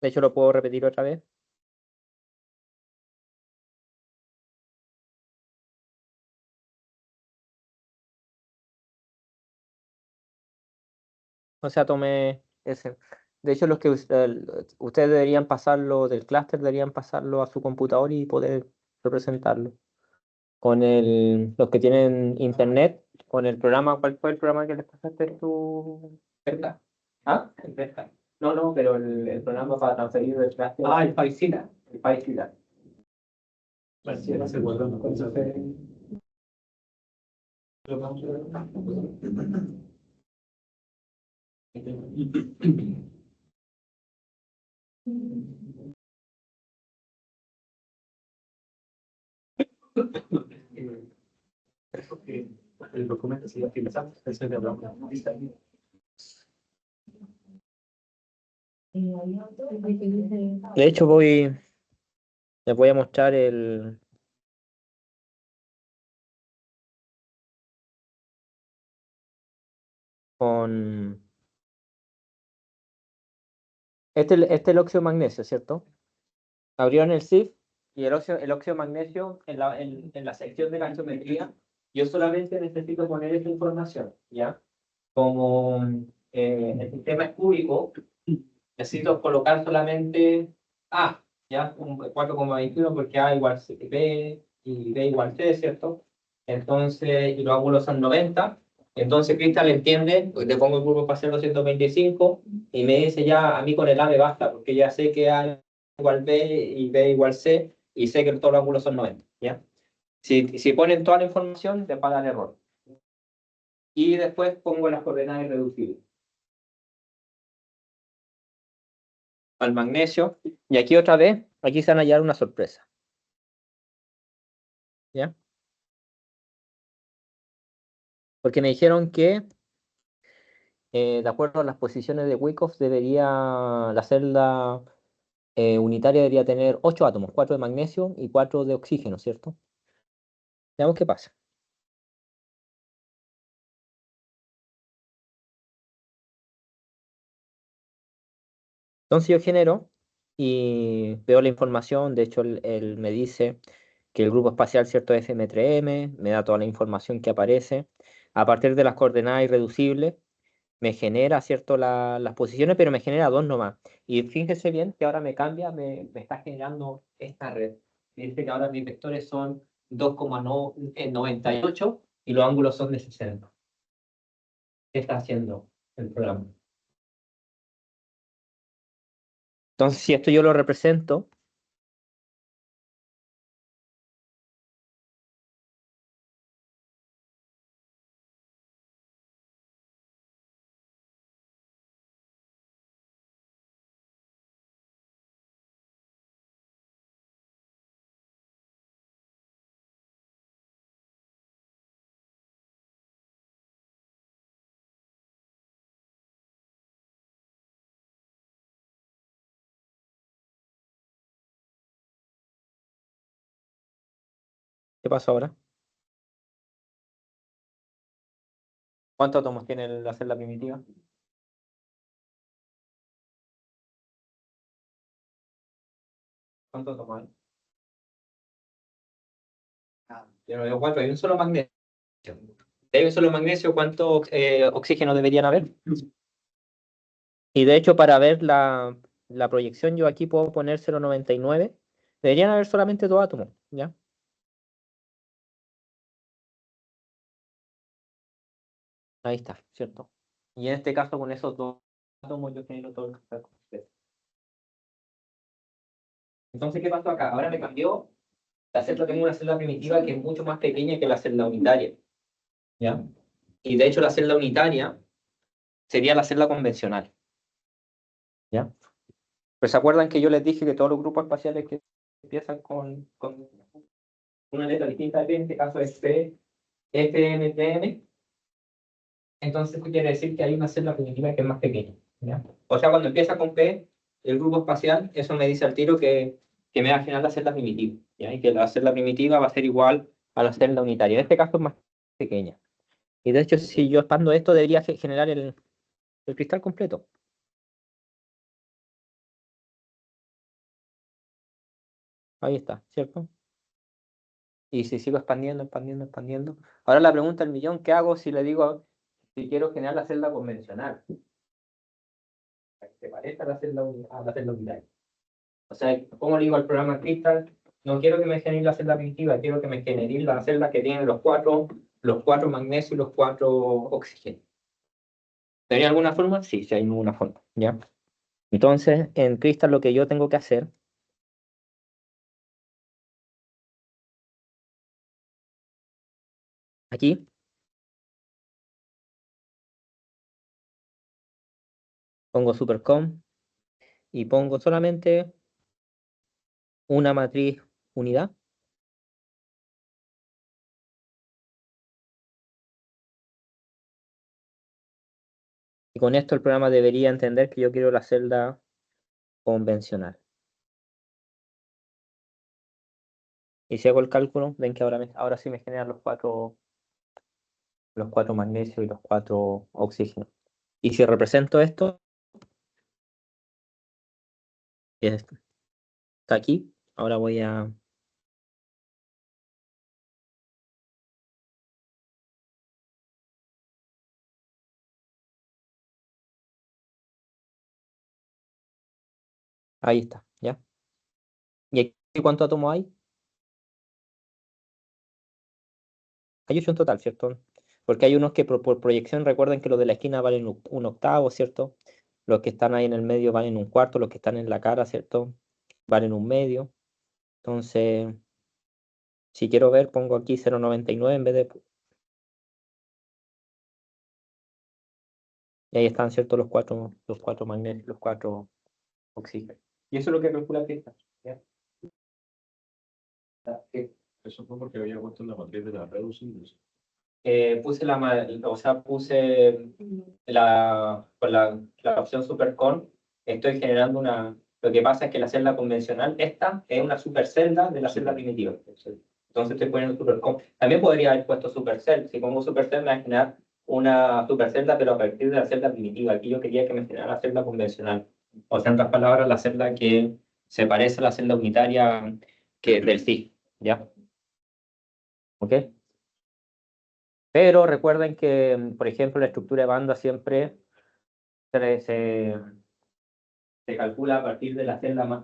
De hecho, lo puedo repetir otra vez. O sea, tomé ese. De hecho, ustedes deberían pasarlo del clúster, deberían pasarlo a su computador y poder representarlo. Los que tienen internet, con el programa, ¿cuál fue el programa que les pasaste tú? ¿Verdad? ¿Ah? El Verdad. No, no, pero el programa para transferir del clúster. Ah, el Paisila. El Paisila. Bueno, sí, no se guarda, no puede hacer. El documento sigue utilizando, eso es de hablamos. De hecho, les voy a mostrar con este el óxido de magnesio, ¿cierto? Abrieron el SIF y el óxido de magnesio en la sección de la geometría, yo solamente necesito poner esta información, ¿ya? Como el sistema es cúbico, necesito colocar solamente A, ¿ya? Un 4,21 porque A igual B y B igual C, ¿cierto? Entonces, y los ángulos son 90. Entonces, Cristal entiende, le pongo el grupo espacial 225 y me dice ya, a mí con el A me basta, porque ya sé que A igual B y B igual C y sé que todos los ángulos son 90, ¿ya? Si ponen toda la información, les va a dar error. Y después pongo las coordenadas irreducibles. Al magnesio. Y aquí otra vez, aquí se van a hallar una sorpresa. ¿Ya? Porque me dijeron que, de acuerdo a las posiciones de Wyckoff, la celda unitaria debería tener 8 átomos, 4 de magnesio y 4 de oxígeno, ¿cierto? Veamos qué pasa. Entonces yo genero y veo la información. De hecho, él me dice que el grupo espacial, ¿cierto? Es FM3M, me da toda la información que aparece. A partir de las coordenadas irreducibles, me genera, ¿cierto? Las posiciones, pero me genera dos nomás. Y fíjense bien que ahora me cambia, me está generando esta red. Me dice que ahora mis vectores son 2,98 y los ángulos son de 60. ¿Qué está haciendo el programa? Entonces, si esto yo lo represento, ¿qué pasa ahora? ¿Cuántos átomos tiene la celda primitiva? ¿Cuántos átomos hay? Yo no veo cuatro, hay un solo magnesio. Si hay un solo magnesio, ¿cuánto oxígeno deberían haber? Y de hecho, para ver la proyección, yo aquí puedo poner 0,99. Deberían haber solamente dos átomos, ¿ya? Ahí está, ¿cierto? Y en este caso, con esos dos átomos, yo genero todo el cristal completo. Entonces, ¿qué pasó acá? Ahora me cambió. Tengo una celda primitiva que es mucho más pequeña que la celda unitaria, ¿ya? Y de hecho, la celda unitaria sería la celda convencional, ¿ya? Pues se acuerdan que yo les dije que todos los grupos espaciales que empiezan con una letra distinta de P, en este caso es P, F, M, P, N. Entonces, esto quiere decir que hay una celda primitiva que es más pequeña, ¿ya? O sea, cuando empieza con P, el grupo espacial, eso me dice al tiro que me va a generar la celda primitiva, ¿ya? Y que la celda primitiva va a ser igual a la celda unitaria. En este caso es más pequeña. Y de hecho, si yo expando esto, debería generar el cristal completo. Ahí está, ¿cierto? Y si sigo expandiendo, expandiendo, expandiendo. Ahora la pregunta del millón, ¿qué hago si le digo, si quiero generar la celda convencional? Que se parezca a la celda, a la celda unitaria. O sea, ¿cómo le digo al programa Crystal? No quiero que me genere la celda primitiva, quiero que me genere la celda que tiene los cuatro magnesios y los cuatro oxígenos. ¿Hay alguna forma? Sí, sí hay alguna forma, ¿ya? Entonces, en Crystal lo que yo tengo que hacer, aquí, pongo supercom y pongo solamente una matriz unidad. Y con esto el programa debería entender que yo quiero la celda convencional. Y si hago el cálculo, ven que ahora sí me generan los cuatro magnesios y los cuatro oxígenos. Y si represento esto, que está aquí, ahora voy a... Ahí está, ¿ya? ¿Y aquí cuántos átomos hay? Hay 8 en total, ¿cierto? Porque hay unos que por proyección recuerden que los de la esquina valen un octavo, ¿cierto? Los que están ahí en el medio valen un cuarto, los que están en la cara, ¿cierto? Valen un medio. Entonces, si quiero ver, pongo aquí 0,99 en vez de... Y ahí están, ¿cierto? Los cuatro magnesios, los cuatro oxígenos. Y eso es lo que calcula Krista, ¿ya? Sí. Eso fue porque había puesto en la matriz de la reducción. Puse o sea, puse con la opción supercon, estoy generando lo que pasa es que la celda convencional, esta es una supercelda de la celda primitiva. Entonces estoy poniendo supercon. También podría haber puesto supercell. Si pongo supercell me va a generar una supercelda, pero a partir de la celda primitiva. Aquí yo quería que me generara la celda convencional. O sea, en otras palabras, la celda que se parece a la celda unitaria del CIF. ¿Ya? ¿Ok? Pero recuerden que, por ejemplo, la estructura de banda siempre se calcula a partir de de la celda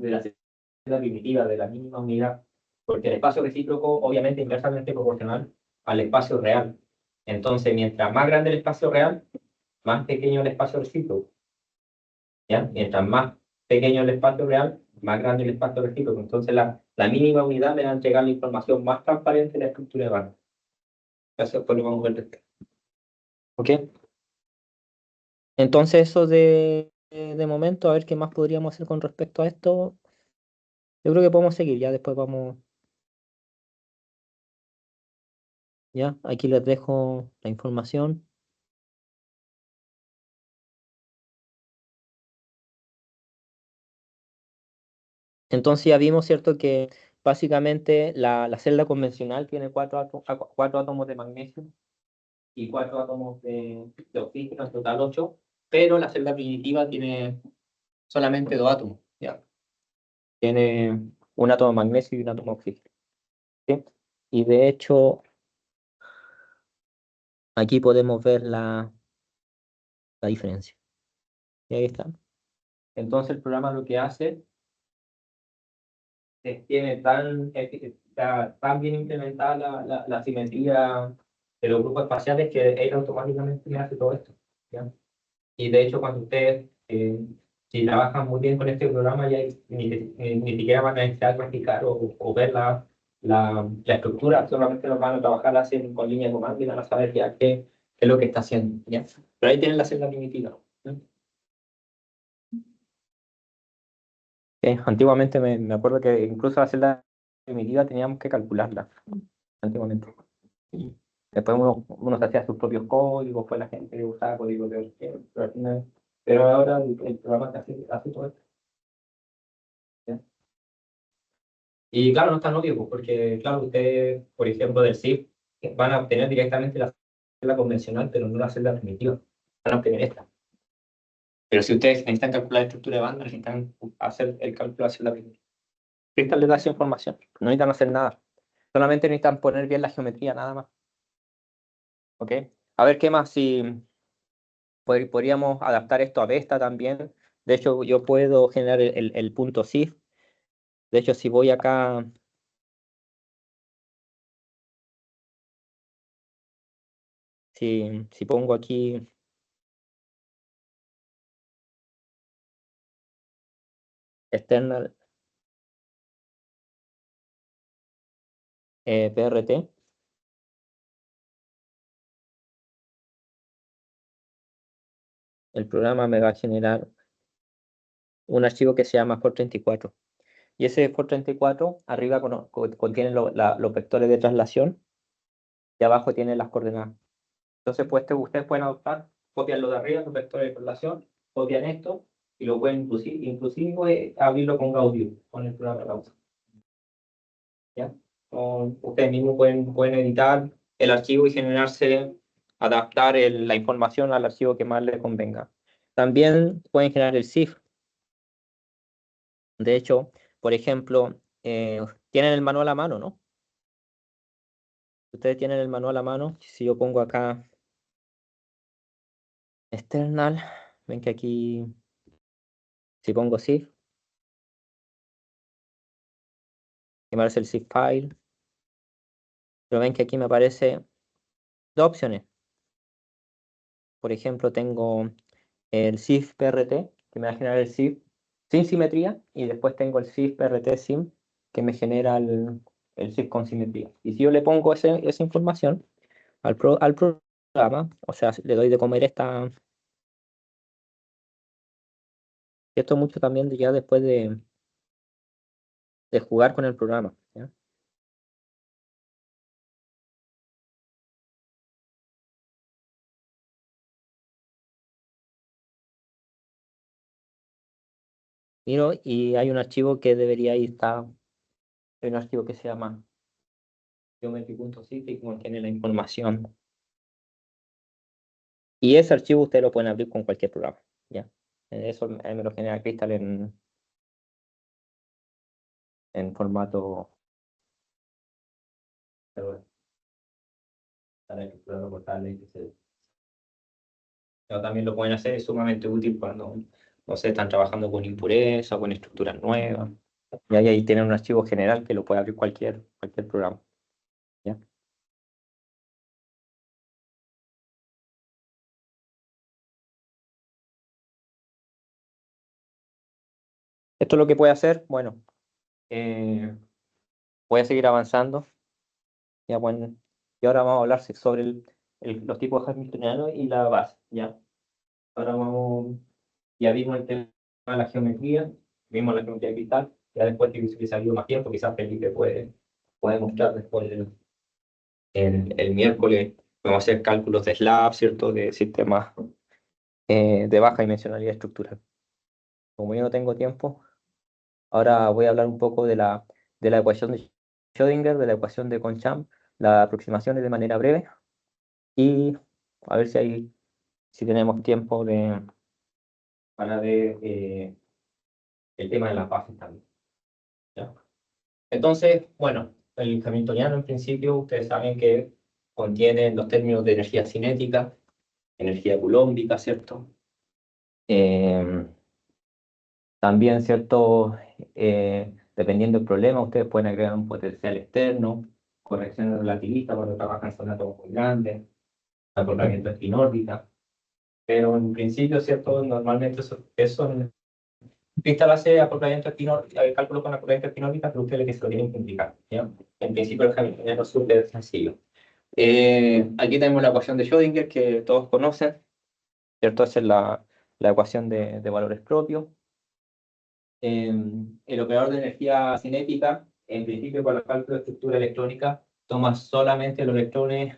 primitiva, de la mínima unidad, porque el espacio recíproco obviamente es inversamente proporcional al espacio real. Entonces, mientras más grande el espacio real, más pequeño el espacio recíproco. ¿Ya? Mientras más pequeño el espacio real, más grande el espacio recíproco. Entonces, la mínima unidad me va a entregar la información más transparente de la estructura de banda. Eso después lo vamos a ver después. ¿Ok? Entonces, eso de momento, a ver qué más podríamos hacer con respecto a esto. Yo creo que podemos seguir, ya después vamos, ya, aquí les dejo la información. Entonces ya vimos, ¿cierto?, que básicamente la celda convencional tiene cuatro átomos de magnesio y cuatro átomos de oxígeno, en total 8, pero la celda primitiva tiene solamente 2 átomos, ¿ya? Tiene un átomo de magnesio y un átomo de oxígeno, ¿sí? Y de hecho, aquí podemos ver la diferencia. Y ahí está. Entonces el programa lo que hace tiene tan bien implementada la simetría de los grupos espaciales que él automáticamente me hace todo esto, ¿ya? Y de hecho, cuando ustedes, si trabajan muy bien con este programa, ya ni siquiera van a necesitar practicar o ver la estructura, solamente lo van a trabajar así con línea de comando y van a saber ya qué es lo que está haciendo, ¿ya? Pero ahí tienen la celda primitiva, ¿no? Antiguamente me acuerdo que incluso la celda primitiva teníamos que calcularla, antiguamente. Y después uno se hacía sus propios códigos, fue la gente que usaba códigos de origen, pero ahora el programa te hace todo esto, ¿ya? Y claro, no es tan obvio, pues, porque claro, ustedes, por ejemplo, del CIF, van a obtener directamente la celda convencional, pero no la celda primitiva. Van a obtener esta. Pero si ustedes necesitan calcular la estructura de banda, necesitan hacer el cálculo de la celda primitiva. Crystal les da esa información. No necesitan hacer nada. Solamente necesitan poner bien la geometría, nada más. ¿Ok? A ver qué más si podríamos adaptar esto a Vesta también. De hecho, yo puedo generar el punto SIF. De hecho, si voy acá, si pongo aquí external PRT, el programa me va a generar un archivo que se llama FOR34. Y ese FOR34 arriba contiene los vectores de traslación y abajo tiene las coordenadas. Entonces, pues ustedes pueden adoptar, copian lo de arriba, los vectores de traslación, copian esto y lo pueden inclusive abrirlo con Gaudium, con el programa Gaudium. ¿Ya? Ustedes mismos pueden editar el archivo y generarse, adaptar la información al archivo que más les convenga. También pueden generar el CIF. De hecho, por ejemplo, tienen el manual a mano, ¿no? Ustedes tienen el manual a mano. Si yo pongo acá external, ven que aquí, si pongo zip, me aparece el zip file, pero ven que aquí me aparece dos opciones. Por ejemplo, tengo el zip PRT, que me va a generar el zip sin simetría, y después tengo el zip PRT sim, que me genera el zip con simetría. Y si yo le pongo esa información al programa, o sea, le doy de comer esto mucho también ya después de jugar con el programa, ¿ya? Miro, y hay un archivo que debería ir, hay un archivo que se llama geometry.city que contiene la información. Y ese archivo ustedes lo pueden abrir con cualquier programa, ¿ya? Eso me lo genera Crystal en formato. Pero bueno, pero también lo pueden hacer, es sumamente útil cuando, no sé, están trabajando con impurezas o con estructuras nuevas. Y ahí tienen un archivo general que lo puede abrir cualquier programa, ¿ya? Esto es lo que puede hacer. Bueno, voy a seguir avanzando. Ya, bueno, y ahora vamos a hablar sobre los tipos hamiltonianos y la base, ¿ya? Ahora ya vimos el tema de la geometría, vimos la geometría cristal, ya después que se ha salido más tiempo, quizás Felipe puede mostrar después el miércoles, vamos a hacer cálculos de slab, ¿cierto? De sistemas de baja dimensionalidad estructural. Como yo no tengo tiempo, ahora voy a hablar un poco de la ecuación de Schrödinger, de la ecuación de Conchamp, las aproximaciones de manera breve, y a ver si tenemos tiempo para ver el tema de las bases también, ¿ya? Entonces, bueno, el hamiltoniano en principio, ustedes saben que contiene los términos de energía cinética, energía coulombica, ¿cierto? También, ¿cierto? Dependiendo del problema, ustedes pueden agregar un potencial externo, corrección relativista cuando trabajan con átomos muy grandes, acoplamiento espinórbita. Pero en principio, ¿cierto? Normalmente eso Cristal hace acoplamiento cálculo con acoplamiento espinórbita, pero ustedes que se lo tienen que indicar, ¿ya? En principio el hamiltoniano es súper sencillo. Aquí tenemos la ecuación de Schrödinger que todos conocen, ¿cierto? Esa es la ecuación de valores propios. El operador de energía cinética, en principio para el cálculo de estructura electrónica, toma solamente los electrones,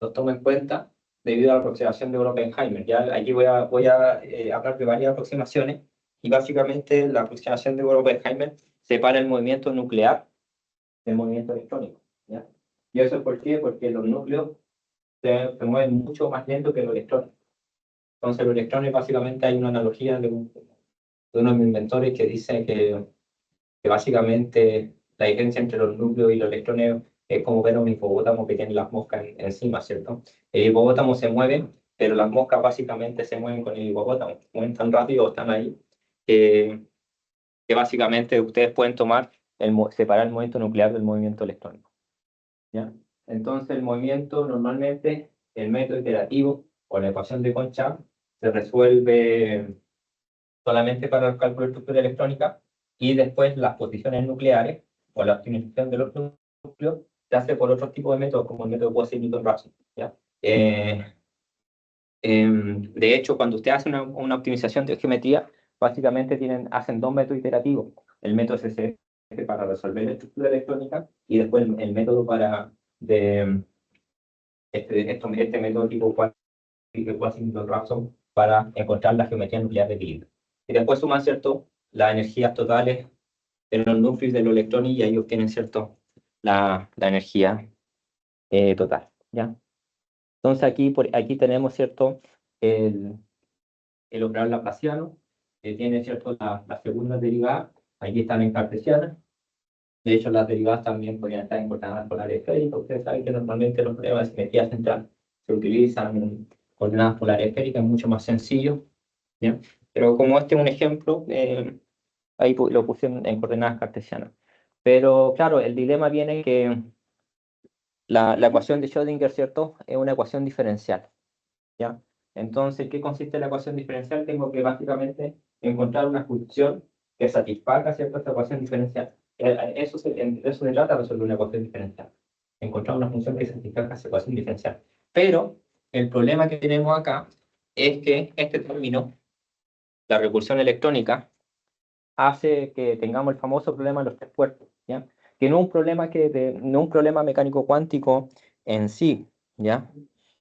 los toma en cuenta debido a la aproximación de Oppenheimer. Ya aquí voy a hablar de varias aproximaciones y básicamente la aproximación de Oppenheimer separa el movimiento nuclear del movimiento electrónico, ¿ya? ¿Y eso es por qué? Porque los núcleos se mueven mucho más lento que los electrones. Entonces los electrones básicamente hay una analogía de uno de mis inventores que dice que que básicamente la diferencia entre los núcleos y los electrones es como ver a un hipopótamo que tiene las moscas encima, ¿cierto? El hipopótamo se mueve, pero las moscas básicamente se mueven con el hipopótamo, mueven tan rápido o están ahí, que básicamente ustedes pueden tomar, separar el movimiento nuclear del movimiento electrónico, ¿ya? Entonces el movimiento normalmente, el método iterativo o la ecuación de Concha se resuelve solamente para el cálculo de estructura electrónica y después las posiciones nucleares o la optimización de los núcleos se hace por otro tipo de métodos como el método Bose-Newton-Raphson, ¿ya? De hecho, cuando usted hace una optimización de geometría, básicamente hacen dos métodos iterativos. El método SSF para resolver la estructura electrónica y después el método este método tipo Bose-Newton-Raphson para encontrar la geometría nuclear de equilibrio. Y después suman, ¿cierto?, las energías totales de los núcleos y de los electrones y ahí obtienen, ¿cierto?, la energía total, ¿ya? Entonces aquí tenemos, ¿cierto?, el operador laplaciano, que tiene, ¿cierto?, las segundas derivadas, aquí están en cartesiana. De hecho, las derivadas también podrían estar en coordenadas polares esféricas. Ustedes saben que normalmente los problemas de simetría central se utilizan coordenadas polares esféricas, mucho más sencillo, ¿ya? Pero como este es un ejemplo, ahí lo puse en coordenadas cartesianas. Pero claro, el dilema viene que la ecuación de Schrödinger, ¿cierto?, es una ecuación diferencial, ¿ya? Entonces, ¿qué consiste la ecuación diferencial? Tengo que básicamente encontrar una función que satisfaga, ¿cierto?, esta ecuación diferencial. Eso se trata de resolver una ecuación diferencial. Encontrar una función que satisfaga esa ecuación diferencial. Pero el problema que tenemos acá es que este término, la repulsión electrónica, hace que tengamos el famoso problema de los tres cuerpos, ¿ya? Que no es un problema, no es un problema mecánico cuántico en sí, ¿ya?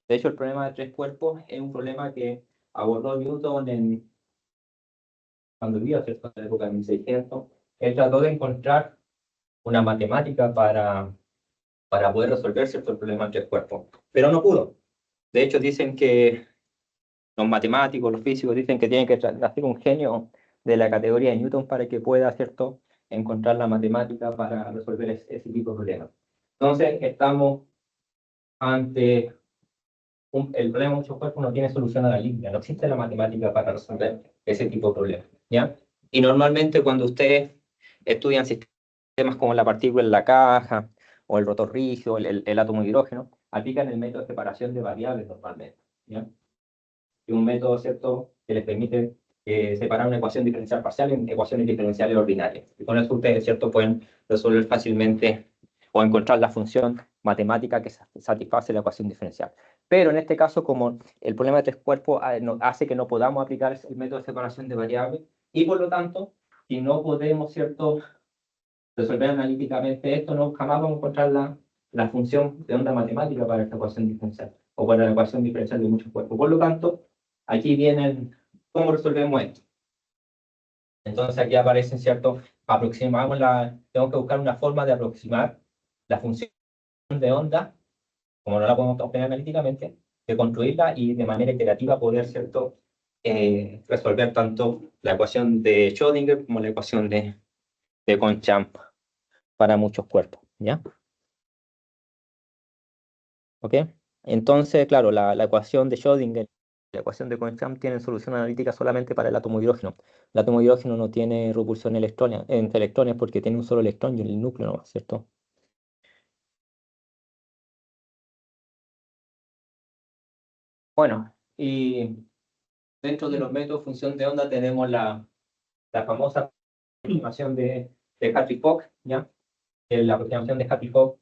De hecho, el problema de tres cuerpos es un problema que abordó Newton cuando vivió, ¿cierto?, en la época de 1600. Él trató de encontrar una matemática para poder resolver, ¿cierto?, el problema de tres cuerpos, pero no pudo. De hecho, dicen que los matemáticos, los físicos, dicen que tiene que nacer un genio de la categoría de Newton para que pueda, ¿cierto?, encontrar la matemática para resolver ese tipo de problemas. Entonces, estamos ante el problema de muchos cuerpos no tiene solución a la línea, no existe la matemática para resolver ese tipo de problemas, ¿ya? Y normalmente cuando ustedes estudian sistemas como la partícula en la caja, o el rotor rígido, el átomo de hidrógeno, aplican el método de separación de variables normalmente, ¿ya? Es un método, ¿cierto?, que les permite separar una ecuación diferencial parcial en ecuaciones diferenciales ordinarias. Y con eso ustedes, ¿cierto?, pueden resolver fácilmente o encontrar la función matemática que satisface la ecuación diferencial. Pero en este caso, como el problema de tres cuerpos hace que no podamos aplicar el método de separación de variables, y por lo tanto, si no podemos, ¿cierto?, resolver analíticamente esto, no jamás vamos a encontrar la función de onda matemática para esta ecuación diferencial, o para la ecuación diferencial de muchos cuerpos. Por lo tanto, aquí vienen cómo resolvemos esto. Entonces aquí aparecen, ¿cierto?, tengo que buscar una forma de aproximar la función de onda, como no la podemos obtener analíticamente, de construirla y de manera iterativa poder, ¿cierto?, resolver tanto la ecuación de Schrödinger como la ecuación de Conchamp para muchos cuerpos, ¿ya? ¿Ok? Entonces, claro, la ecuación de Schrödinger, la ecuación de Conchamp tienen solución analítica solamente para el átomo de hidrógeno. El átomo de hidrógeno no tiene repulsión entre electrones porque tiene un solo electrón y el núcleo no, ¿cierto? Bueno, y dentro de los métodos de función de onda tenemos la famosa aproximación de Hartree-Fock, ¿ya? La aproximación de Hartree-Fock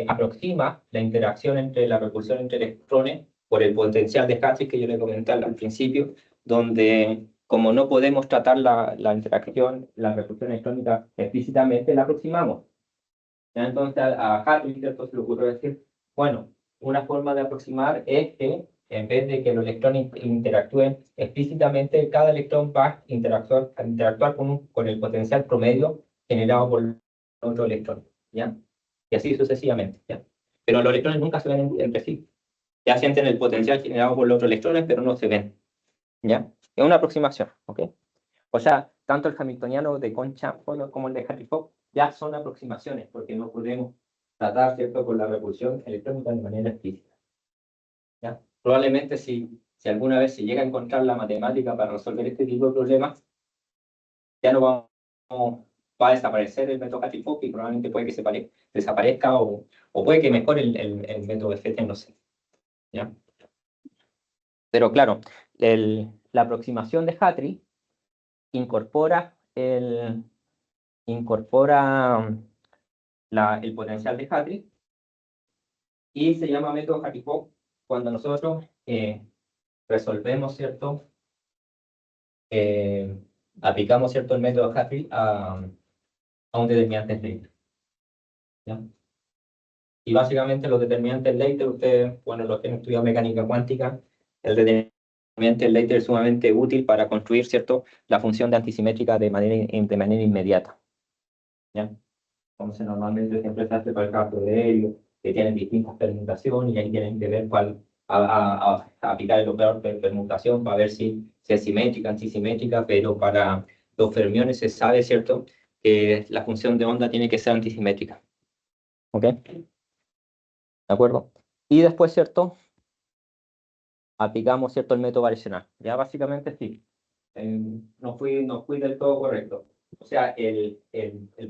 aproxima la interacción entre la repulsión entre electrones por el potencial de Hartree que yo le comenté al principio, donde como no podemos tratar la interacción, la repulsión electrónica explícitamente, la aproximamos. ¿Ya? Entonces a Hartree, ¿cierto?, se le ocurrió decir, bueno, una forma de aproximar es que en vez de que los electrones interactúen explícitamente, cada electrón va a interactuar con el potencial promedio generado por otro electrón, ¿ya? Y así sucesivamente, ¿ya? Pero los electrones nunca se ven entre sí. Ya sienten el potencial generado por los otros electrones, pero no se ven, ¿ya? Es una aproximación, ¿ok? O sea, tanto el hamiltoniano de Concha como el de Hartree-Fock ya son aproximaciones, porque no podemos tratar, ¿cierto?, con la repulsión electrónica de manera explícita. ¿Ya? Probablemente si alguna vez se llega a encontrar la matemática para resolver este tipo de problemas, ya no va a desaparecer el método Hartree-Fock y probablemente puede que desaparezca o puede que mejore el método FT, no sé. ¿Ya? Pero claro, la aproximación de Hartree incorpora el potencial de Hartree y se llama método Hartree-Fock cuando nosotros resolvemos, ¿cierto? Aplicamos, ¿cierto?, el método Hartree a un determinante Slater. ¿Ya? Y básicamente los determinantes Slater, ustedes, bueno, los que han estudiado mecánica cuántica, el determinante Slater es sumamente útil para construir, ¿cierto?, la función de antisimétrica de manera inmediata. ¿Ya? Entonces normalmente siempre se hace para el caso de helio, que tienen distintas permutaciones y ahí tienen que ver cuál aplicar el operador de permutación para ver si es simétrica, antisimétrica, pero para los fermiones se sabe, ¿cierto?, que la función de onda tiene que ser antisimétrica. ¿Ok? ¿De acuerdo? Y después, ¿cierto?, aplicamos, ¿cierto?, el método variacional. Ya básicamente sí. No fui del todo correcto. O sea, el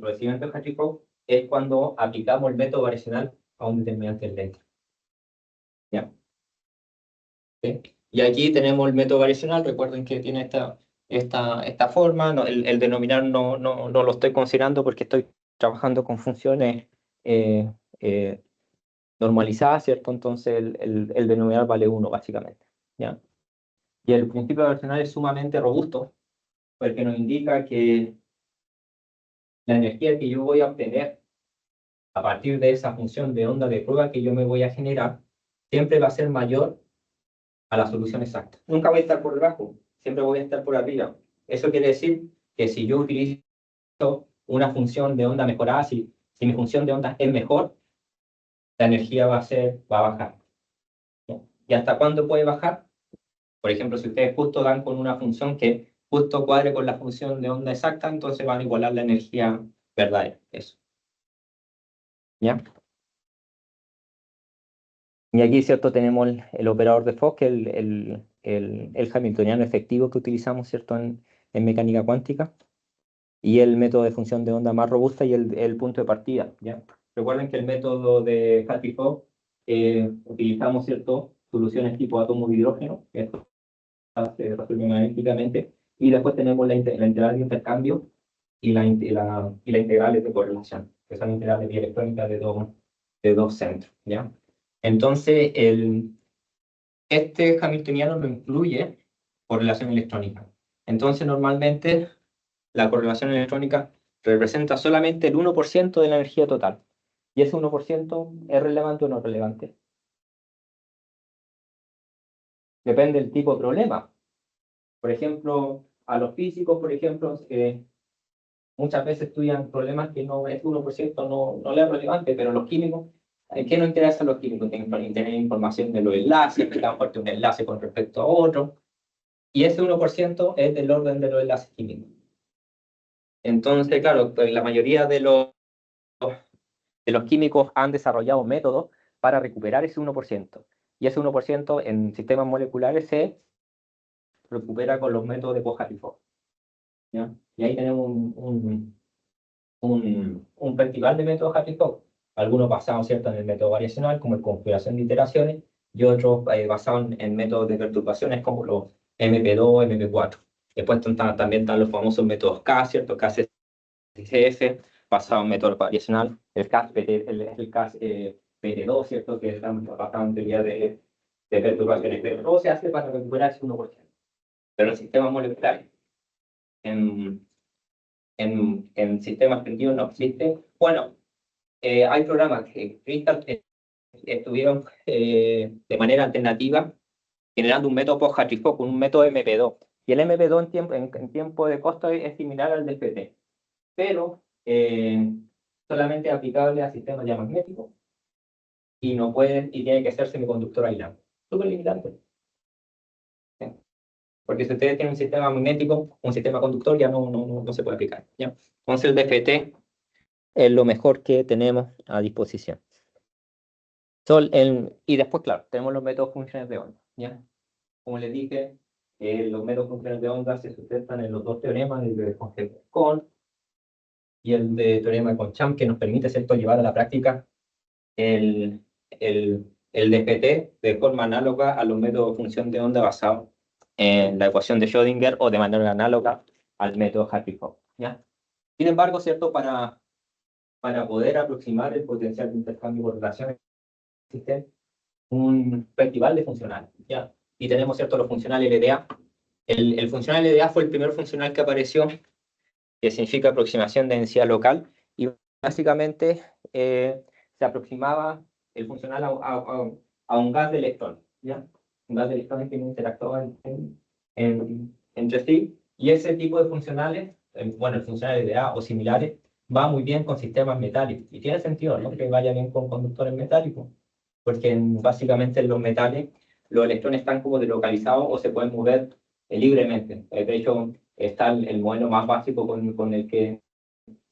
procedimiento de Hartree-Fock es cuando aplicamos el método variacional a un determinante lento. ¿Ya? ¿Sí? Y aquí tenemos el método variacional. Recuerden que tiene esta forma. No, el denominador no lo estoy considerando porque estoy trabajando con funciones normalizadas, ¿cierto? Entonces el denominador vale 1, básicamente. ¿Ya? Y el principio variacional es sumamente robusto porque nos indica que la energía que yo voy a obtener a partir de esa función de onda de prueba que yo me voy a generar, siempre va a ser mayor a la solución exacta. Nunca voy a estar por debajo, siempre voy a estar por arriba. Eso quiere decir que si yo utilizo una función de onda mejorada, si mi función de onda es mejor, la energía va a bajar. ¿No? ¿Y hasta cuándo puede bajar? Por ejemplo, si ustedes justo dan con una función que justo cuadre con la función de onda exacta, entonces van a igualar la energía verdadera. Eso. ¿Ya? Y aquí, ¿cierto?, tenemos el operador de Fock, el hamiltoniano efectivo que utilizamos, ¿cierto?, en mecánica cuántica, y el método de función de onda más robusta y el punto de partida, ¿ya? Recuerden que el método de Hartree-Fock utilizamos, ¿cierto?, soluciones tipo átomo de hidrógeno, que esto se resuelve magnéticamente, y después tenemos la integral de intercambio y la integral de correlación, que son integrales bielectrónicas de dos centros, ¿ya? Entonces, este hamiltoniano lo incluye correlación electrónica. Entonces, normalmente, la correlación electrónica representa solamente el 1% de la energía total. ¿Y ese 1% es relevante o no relevante? Depende del tipo de problema. Por ejemplo, a los físicos, por ejemplo, muchas veces estudian problemas que no es 1%, no le es relevante, pero los químicos, ¿qué nos interesa a los químicos? Tener información de los enlaces, que tan fuerte un enlace con respecto a otro, y ese 1% es del orden de los enlaces químicos. Entonces, claro, pues la mayoría de los químicos han desarrollado métodos para recuperar ese 1%, y ese 1% en sistemas moleculares se recupera con los métodos de Hartree-Fock. ¿Ya? Y ahí tenemos un festival de métodos Hartree-Fock, algunos basados, ¿cierto?, en el método variacional, como el configuración de iteraciones, y otros basados en métodos de perturbaciones, como los MP2, MP4. Después también están los famosos métodos K, ¿cierto?, KCF, basado en método variacional, el CAS, el CAS PT2, ¿cierto?, que están basados en teoría de perturbaciones, pero todo se hace para recuperar ese 1%. Pero en sistemas moleculares, en sistemas primitivos no existe. Bueno, hay programas que Crystal estuvieron de manera alternativa generando un método post-Hartree-Fock con un método MP2. Y el MP2 en tiempo de costo es similar al del PT, pero solamente aplicable a sistemas ya magnéticos y tiene que ser semiconductor aislado. Súper limitante. Porque si ustedes tienen un sistema magnético, un sistema conductor, ya no se puede aplicar, ¿ya? Entonces el DFT es lo mejor que tenemos a disposición. Y después, claro, tenemos los métodos funcionales de onda, ¿ya? Como les dije, los métodos funcionales de onda se sustentan en los dos teoremas, el de Kohn y el de teorema de Conchamp, que nos permite, ¿cierto?, llevar a la práctica el DFT de forma análoga a los métodos de función de onda basados en la ecuación de Schrödinger o de manera análoga al método Hartree-Fock, ¿ya? Sin embargo, ¿cierto?, para poder aproximar el potencial de intercambio por relaciones, existe un festival de funcionales, ¿ya? Y tenemos, ¿cierto?, los funcionales LDA. El funcional LDA fue el primer funcional que apareció, que significa aproximación de densidad local, y básicamente se aproximaba el funcional a un gas de electrones, ¿ya? Un gas de electrones que no interactúan entre sí, y ese tipo de funcionales, bueno, el funcional LDA o similares, va muy bien con sistemas metálicos, y tiene sentido, ¿no?, que vaya bien con conductores metálicos, porque básicamente en los metales los electrones están como deslocalizados o se pueden mover libremente. De hecho, está el modelo más básico con el que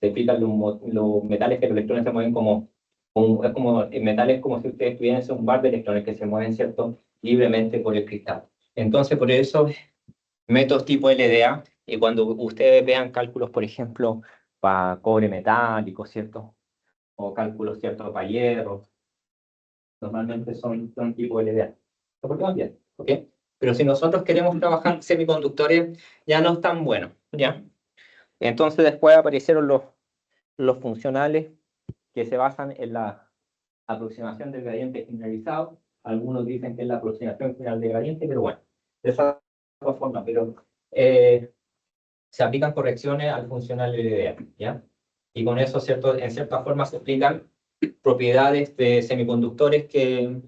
se explican los metales, que los electrones se mueven es como metales como si ustedes tuviesen un bar de electrones que se mueven, ¿cierto?, libremente por el cristal. Entonces, por eso, métodos tipo LDA, y cuando ustedes vean cálculos, por ejemplo, para cobre metálico, ¿cierto?, o cálculos, ¿cierto?, para hierro, normalmente son tipo LDA. Porque van bien, ¿ok? Pero si nosotros queremos trabajar semiconductores, ya no es tan bueno, ¿ya? Entonces después aparecieron los funcionales que se basan en la aproximación del gradiente generalizado. Algunos dicen que es la aproximación general del gradiente, pero bueno, de esa forma, pero se aplican correcciones al funcional LDA, ¿ya? Y con eso, ¿cierto?, en cierta forma se explican propiedades de semiconductores que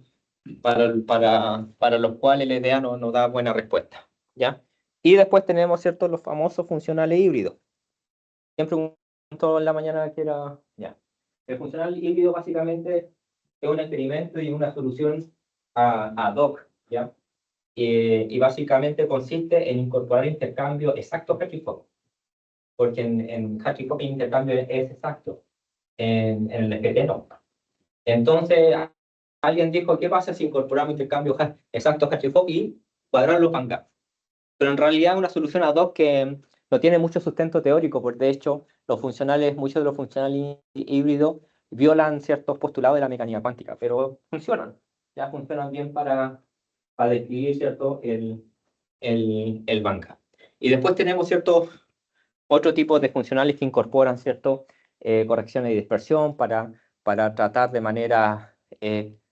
para los cuales el LDA no da buena respuesta, ¿ya? Y después tenemos, ¿cierto?, los famosos funcionales híbridos. Siempre preguntó en la mañana que era, ya. El funcional híbrido básicamente es un experimento y una solución ad hoc, ¿ya? Y básicamente consiste en incorporar intercambio exacto Hartree-Fock, porque en Hartree-Fock el intercambio es exacto, en el FT no. Entonces, alguien dijo, ¿qué pasa si incorporamos intercambios exactos Hartree-Fock y cuadrar los bangaps? Pero en realidad es una solución ad hoc que no tiene mucho sustento teórico, porque de hecho muchos de los funcionales híbridos violan ciertos postulados de la mecánica cuántica, pero funcionan, ya funcionan bien para describir, ¿cierto?, el bandgap. Y después tenemos, ¿cierto?, otro tipo de funcionales que incorporan, ¿cierto?, correcciones de dispersión para tratar de manera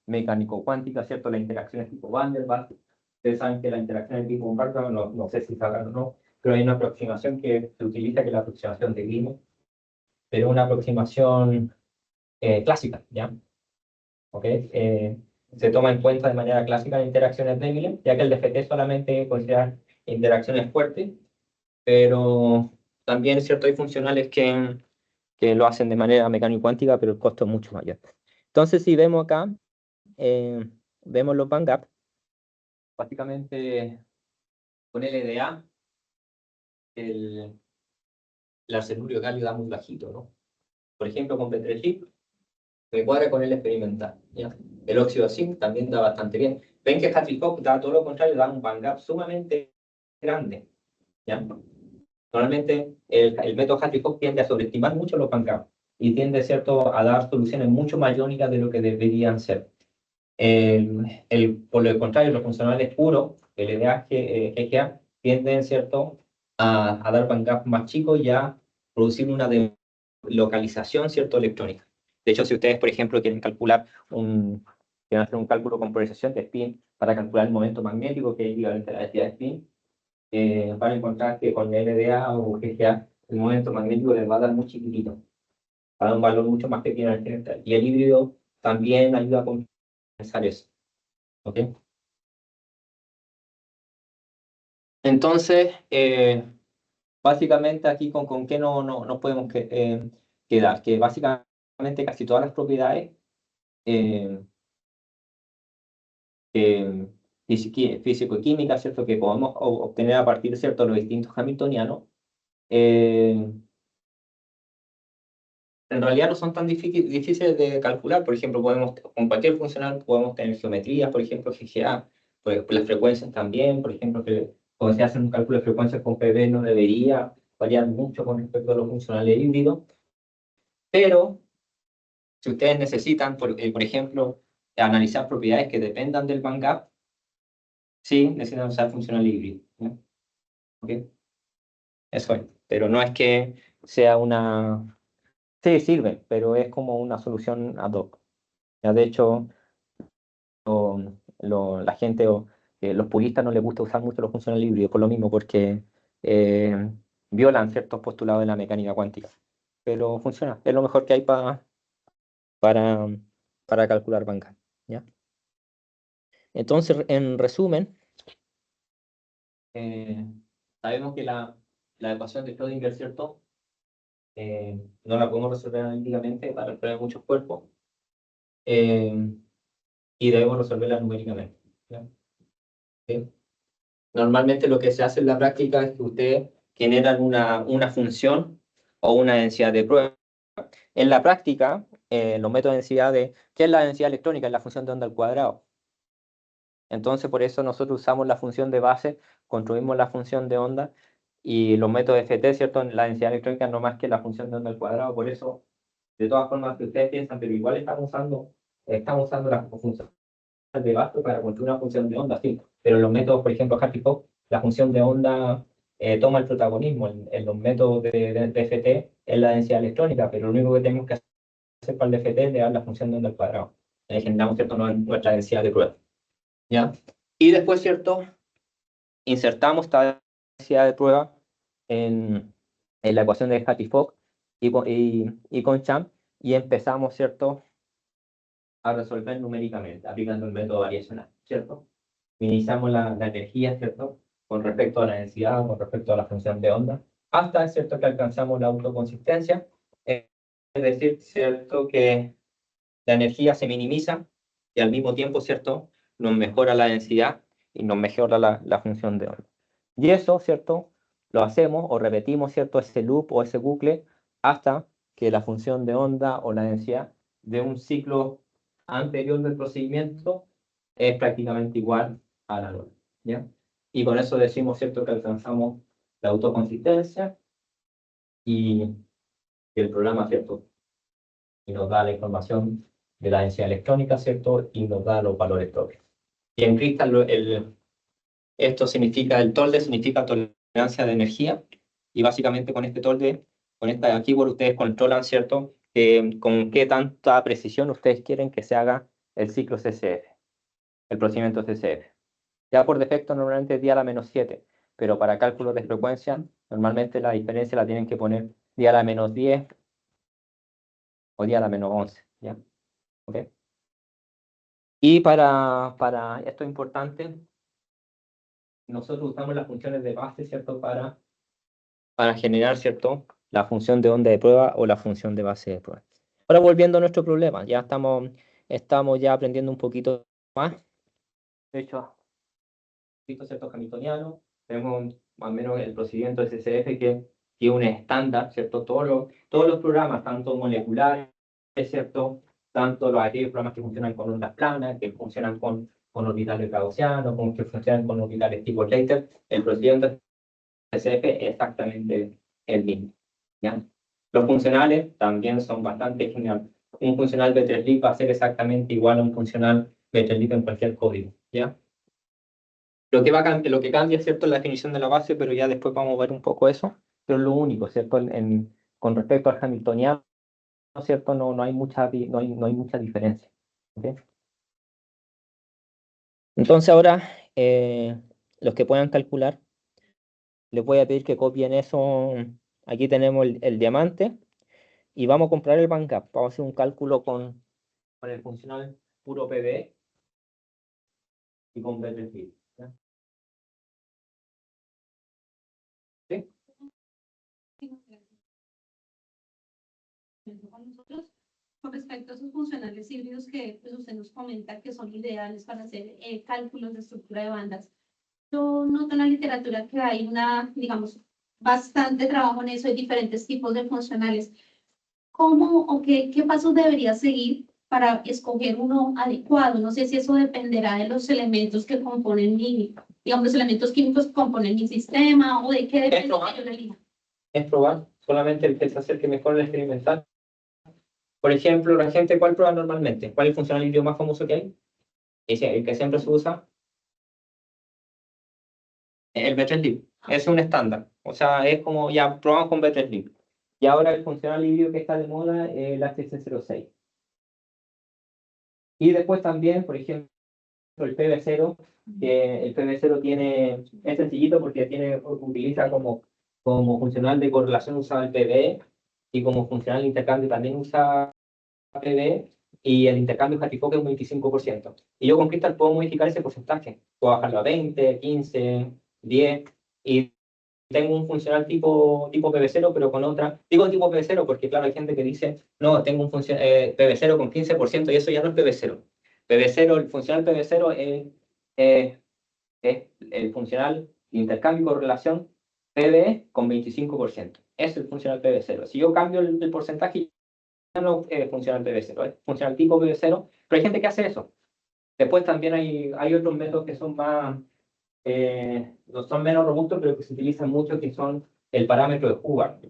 mecánico-cuántica, ¿cierto?, las interacciones tipo Van der Waals. Ustedes saben que la interacción de tipo Van der Waals, no sé si saben o no, pero hay una aproximación que se utiliza, que es la aproximación de Green, pero una aproximación clásica, ¿ya? ¿Ok? Se toma en cuenta de manera clásica las interacciones débiles, ya que el DFT solamente considera interacciones fuertes, pero también, ¿cierto?, hay funcionales que lo hacen de manera mecánico-cuántica, pero el costo es mucho mayor. Entonces, si vemos acá, vemos los bandgaps, básicamente con LDA, el arsenurio cálido da muy bajito, ¿no? Por ejemplo, con Petrechip, me cuadra con el experimental, ¿ya? El óxido de zinc también da bastante bien. Ven que Hartree-Fock da todo lo contrario, da un bandgap sumamente grande, ¿ya? Normalmente el método Hartree-Fock tiende a sobreestimar mucho los bandgaps y tiende, ¿cierto?, a dar soluciones mucho más iónicas de lo que deberían ser. Por lo contrario, los funcionales puros, LDA, GGA, tienden, ¿cierto?, a dar bandgaps más chicos y a producir una localización, ¿cierto?, electrónica. De hecho, si ustedes, por ejemplo, quieren hacer un cálculo con polarización de spin para calcular el momento magnético, que es equivalente a la densidad de spin, van a encontrar que con LDA o GGA el momento magnético les va a dar muy chiquitito, va a dar un valor mucho más pequeño al general. Y el híbrido también ayuda a compensar eso. ¿Ok? Entonces, básicamente aquí con qué no podemos quedar, que básicamente casi todas las propiedades que físico-química, ¿cierto? Que podemos obtener a partir, ¿cierto?, de los distintos hamiltonianos, en realidad no son tan difíciles de calcular. Por ejemplo, con cualquier funcional podemos tener geometrías, por ejemplo, GGA, pues, las frecuencias también, por ejemplo, que cuando se hace un cálculo de frecuencias con PV no debería variar mucho con respecto a los funcionales híbridos, pero si ustedes necesitan, por ejemplo, analizar propiedades que dependan del bandgap, sí, necesitan usar funcional híbrido, ¿ya? ¿Ok? Eso es, pero no es que sea una... Sí, sirve, pero es como una solución ad hoc. Ya, de hecho, la gente los puristas no les gusta usar mucho los funcionales híbridos por lo mismo, porque eh, violan ciertos postulados de la mecánica cuántica. Pero funciona, es lo mejor que hay para, para calcular bandgap, ¿ya? Entonces, en resumen, sabemos que la ecuación de Schrödinger, ¿cierto? No la podemos resolver analíticamente para resolver muchos cuerpos, y debemos resolverla numéricamente, ¿ya? ¿Sí? Normalmente lo que se hace en la práctica es que ustedes generan una función o una densidad de prueba. En la práctica, los métodos de densidad ¿qué es la densidad electrónica? Es la función de onda al cuadrado. Entonces, por eso nosotros usamos la función de base, construimos la función de onda, y los métodos FT, ¿cierto? La densidad electrónica no más que la función de onda al cuadrado. Por eso, de todas formas, que ustedes piensan, pero igual estamos usando la función de base para construir una función de onda, sí. Pero en los métodos, por ejemplo, Hartree-Fock, la función de onda toma el protagonismo. En los métodos de FT es la densidad electrónica, pero lo único que tenemos que hacer para el FT es dar la función de onda al cuadrado. Ahí generamos, ¿cierto?, nuestra densidad de prueba, ¿ya? Y después, ¿cierto?, insertamos esta densidad de prueba en la ecuación de Hartree-Fock y con Champ, y empezamos, ¿cierto?, a resolver numéricamente, aplicando el método variacional, ¿cierto? Minimizamos la energía, ¿cierto?, con respecto a la densidad, con respecto a la función de onda, hasta, ¿cierto?, que alcanzamos la autoconsistencia, es decir, ¿cierto?, que la energía se minimiza y al mismo tiempo, ¿cierto?, nos mejora la densidad y nos mejora la función de onda. Y eso, ¿cierto?, lo hacemos o repetimos, ¿cierto?, ese loop o ese bucle hasta que la función de onda o la densidad de un ciclo anterior del procedimiento es prácticamente igual a la norma, ¿ya? Y con eso decimos, ¿cierto?, que alcanzamos la autoconsistencia y el programa, ¿cierto?, y nos da la información de la densidad electrónica, ¿cierto?, y nos da los valores propios. Y en Crystal, esto significa, el tolde significa tolerancia de energía, y básicamente con este tolde, con esta keyword, ustedes controlan, ¿cierto?, con qué tanta precisión ustedes quieren que se haga el ciclo CCF, el procedimiento CCF. Ya por defecto normalmente es 10 a la menos 7, pero para cálculos de frecuencia, normalmente la diferencia la tienen que poner 10 a la menos 10 o 10 a la menos 11, ¿ya? ¿Ok? Y esto es importante, nosotros usamos las funciones de base, ¿cierto?, para generar, ¿cierto?, la función de onda de prueba o la función de base de prueba. Ahora, volviendo a nuestro problema, ya estamos ya aprendiendo un poquito más. De hecho, ciertos hamiltonianos, tenemos más o menos el procedimiento SCF que es un estándar, ¿cierto? Todos los programas, tanto moleculares, ¿cierto?, tanto aquellos programas que funcionan con ondas planas, que funcionan con orbitales gaussianos, como que funcionan con orbitales tipo Slater, el procedimiento SCF es exactamente el mismo, ¿ya? Los funcionales también son bastante geniales. Un funcional B3-LIB va a ser exactamente igual a un funcional B3-LIB en cualquier código, ¿ya? Lo que cambia, ¿cierto?, es la definición de la base, pero ya después vamos a ver un poco eso. Pero es lo único, ¿cierto? Con respecto al hamiltoniano, ¿cierto? No hay mucha diferencia, ¿okay? Entonces ahora, los que puedan calcular, les voy a pedir que copien eso. Aquí tenemos el diamante y vamos a comprar el bandgap. Vamos a hacer un cálculo con el funcional puro PV y con B3-LIB, ¿ya? ¿Sí? con respecto a esos funcionales híbridos que pues, usted nos comenta que son ideales para hacer cálculos de estructura de bandas. Yo noto en la literatura que hay digamos, bastante trabajo en eso, hay diferentes tipos de funcionales. ¿Cómo o qué pasos debería seguir para escoger uno adecuado? No sé si eso dependerá de los elementos que componen digamos, los elementos químicos que componen mi sistema o de qué depende que yo la elija. Es probar, solamente el que se acerque mejor al experimental. Por ejemplo, la gente, ¿cuál prueba normalmente? ¿Cuál es el funcional híbrido más famoso que hay? El que siempre se usa, el B3-Lib. Es un estándar. O sea, es como ya probamos con B3-Lib. Y ahora el funcional híbrido que está de moda es el HC06. Y después también, por ejemplo, el PB0, que el PB0 es sencillito porque utiliza como funcional de correlación usaba el PB y como funcional de intercambio también usa PB y el intercambio Hatipoca es un 25%. Y yo con Crystal puedo modificar ese porcentaje. Puedo bajarlo a 20, 15, 10 y tengo un funcional tipo PB0, pero con otra. Digo tipo PB0 porque, claro, hay gente que dice, no, tengo un PB0 con 15% y eso ya no es PB0. PB0, el funcional PB0 es el funcional de intercambio y correlación PB con 25%. Es el funcional PB0. Si yo cambio el porcentaje, ya no funciona el PB0, funciona el tipo PB0, pero hay gente que hace eso. Después también hay otros métodos que son no son menos robustos, pero que se utilizan mucho, que son el parámetro de Hubbard.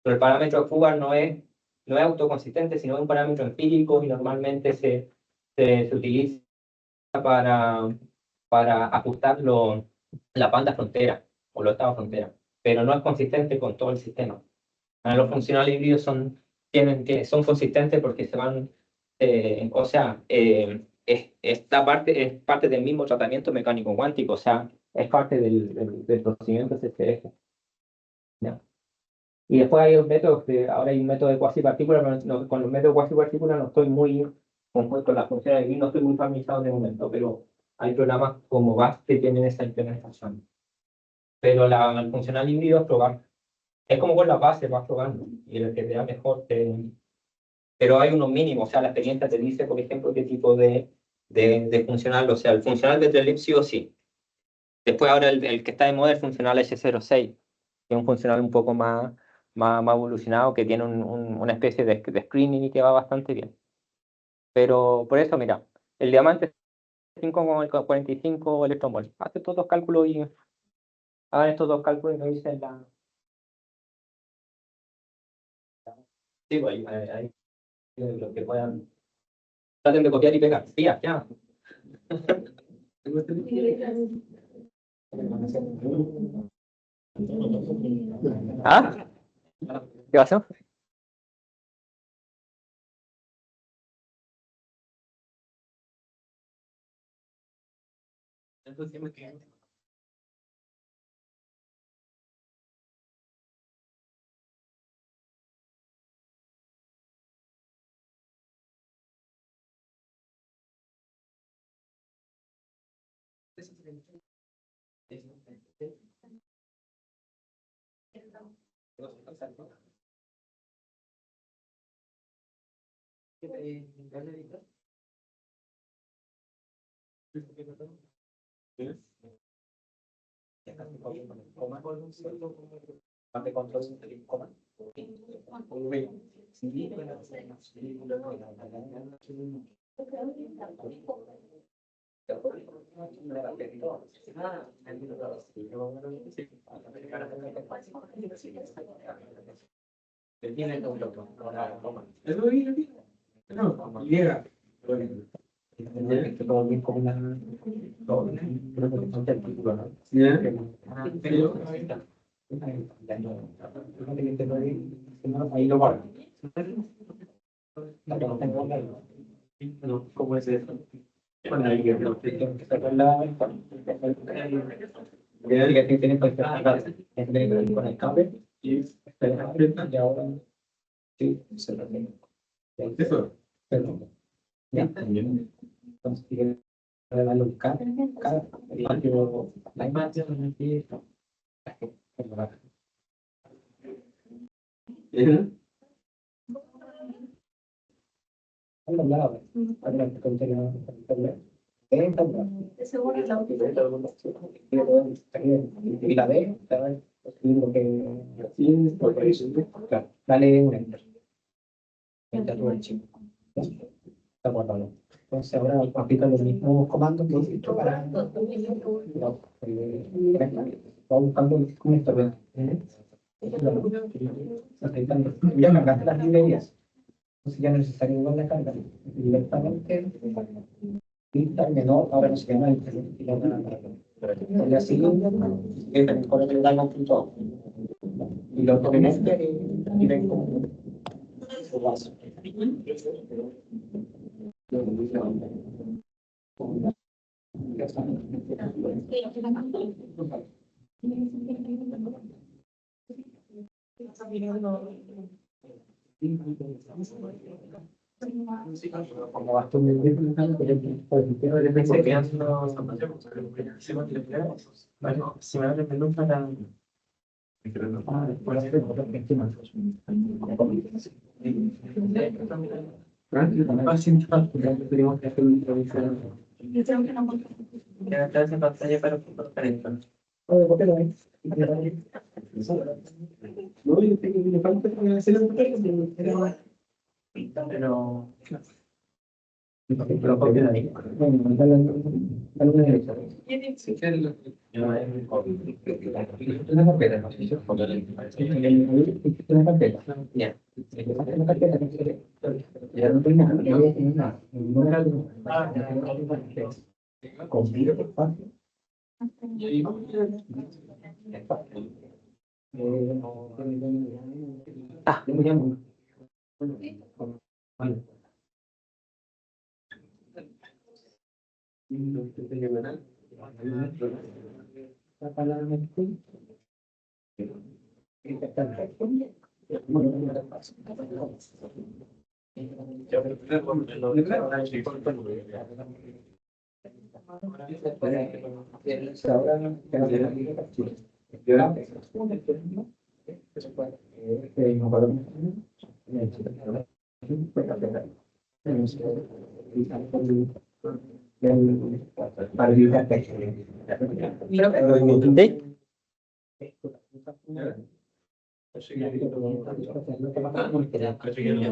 Pero el parámetro de Hubbard no es autoconsistente, sino es un parámetro empírico y normalmente se utiliza para ajustar la banda frontera o los estados frontera, pero no es consistente con todo el sistema. Los funcionales híbridos son consistentes porque se van, esta parte es parte del mismo tratamiento mecánico cuántico, o sea, es parte del procedimiento SSF. ¿Ya? Y después hay métodos, ahora hay un método de cuasipartículas, pero con los métodos de cuasipartículas no estoy con las funciones de no estoy muy familiarizado de momento, pero hay programas como VAST que tienen esa implementación. Pero el funcional híbrido es probar. Es como con la base, vas probando, y el que te da mejor pero hay unos mínimos, o sea, la experiencia te dice, por ejemplo, qué tipo de funcional, o sea, el funcional de Trelip sí o sí. Después ahora el que está de moda es el funcional H06, que es un funcional un poco más evolucionado, que tiene una especie de screening y que va bastante bien. Pero por eso, mira, el diamante 5,45 electronvolts. Hace estos dos cálculos y hagan estos dos cálculos y me dicen Sí, pues ahí los que puedan. Traten de copiar y pegar. Ya. ¿Ah? ¿Qué pasó? Ahí lo guardo. ¿Cómo es eso? Bueno, ahí que sacar que tiene que sacar con el cable y ahora sí se lo tengo. Eso. Ya. Entonces, tiene que darle un cable, la imagen aquí. Ese borra la última. Y la B, lo que dale un enter. Enter tu archivo. Está guardado. Entonces ahora aplica los mismos comandos que hice para. Va buscando un esto. Ya cargaste las librerías. Entonces ya no es necesario igual la carga. Directamente. Pinta menor, ahora no se llama y así con el Diamond.org. Y lo ponemos y ven como su base. Como vas tú muy bien, Si me abre el menú para... pantalla para pero copia de ahí.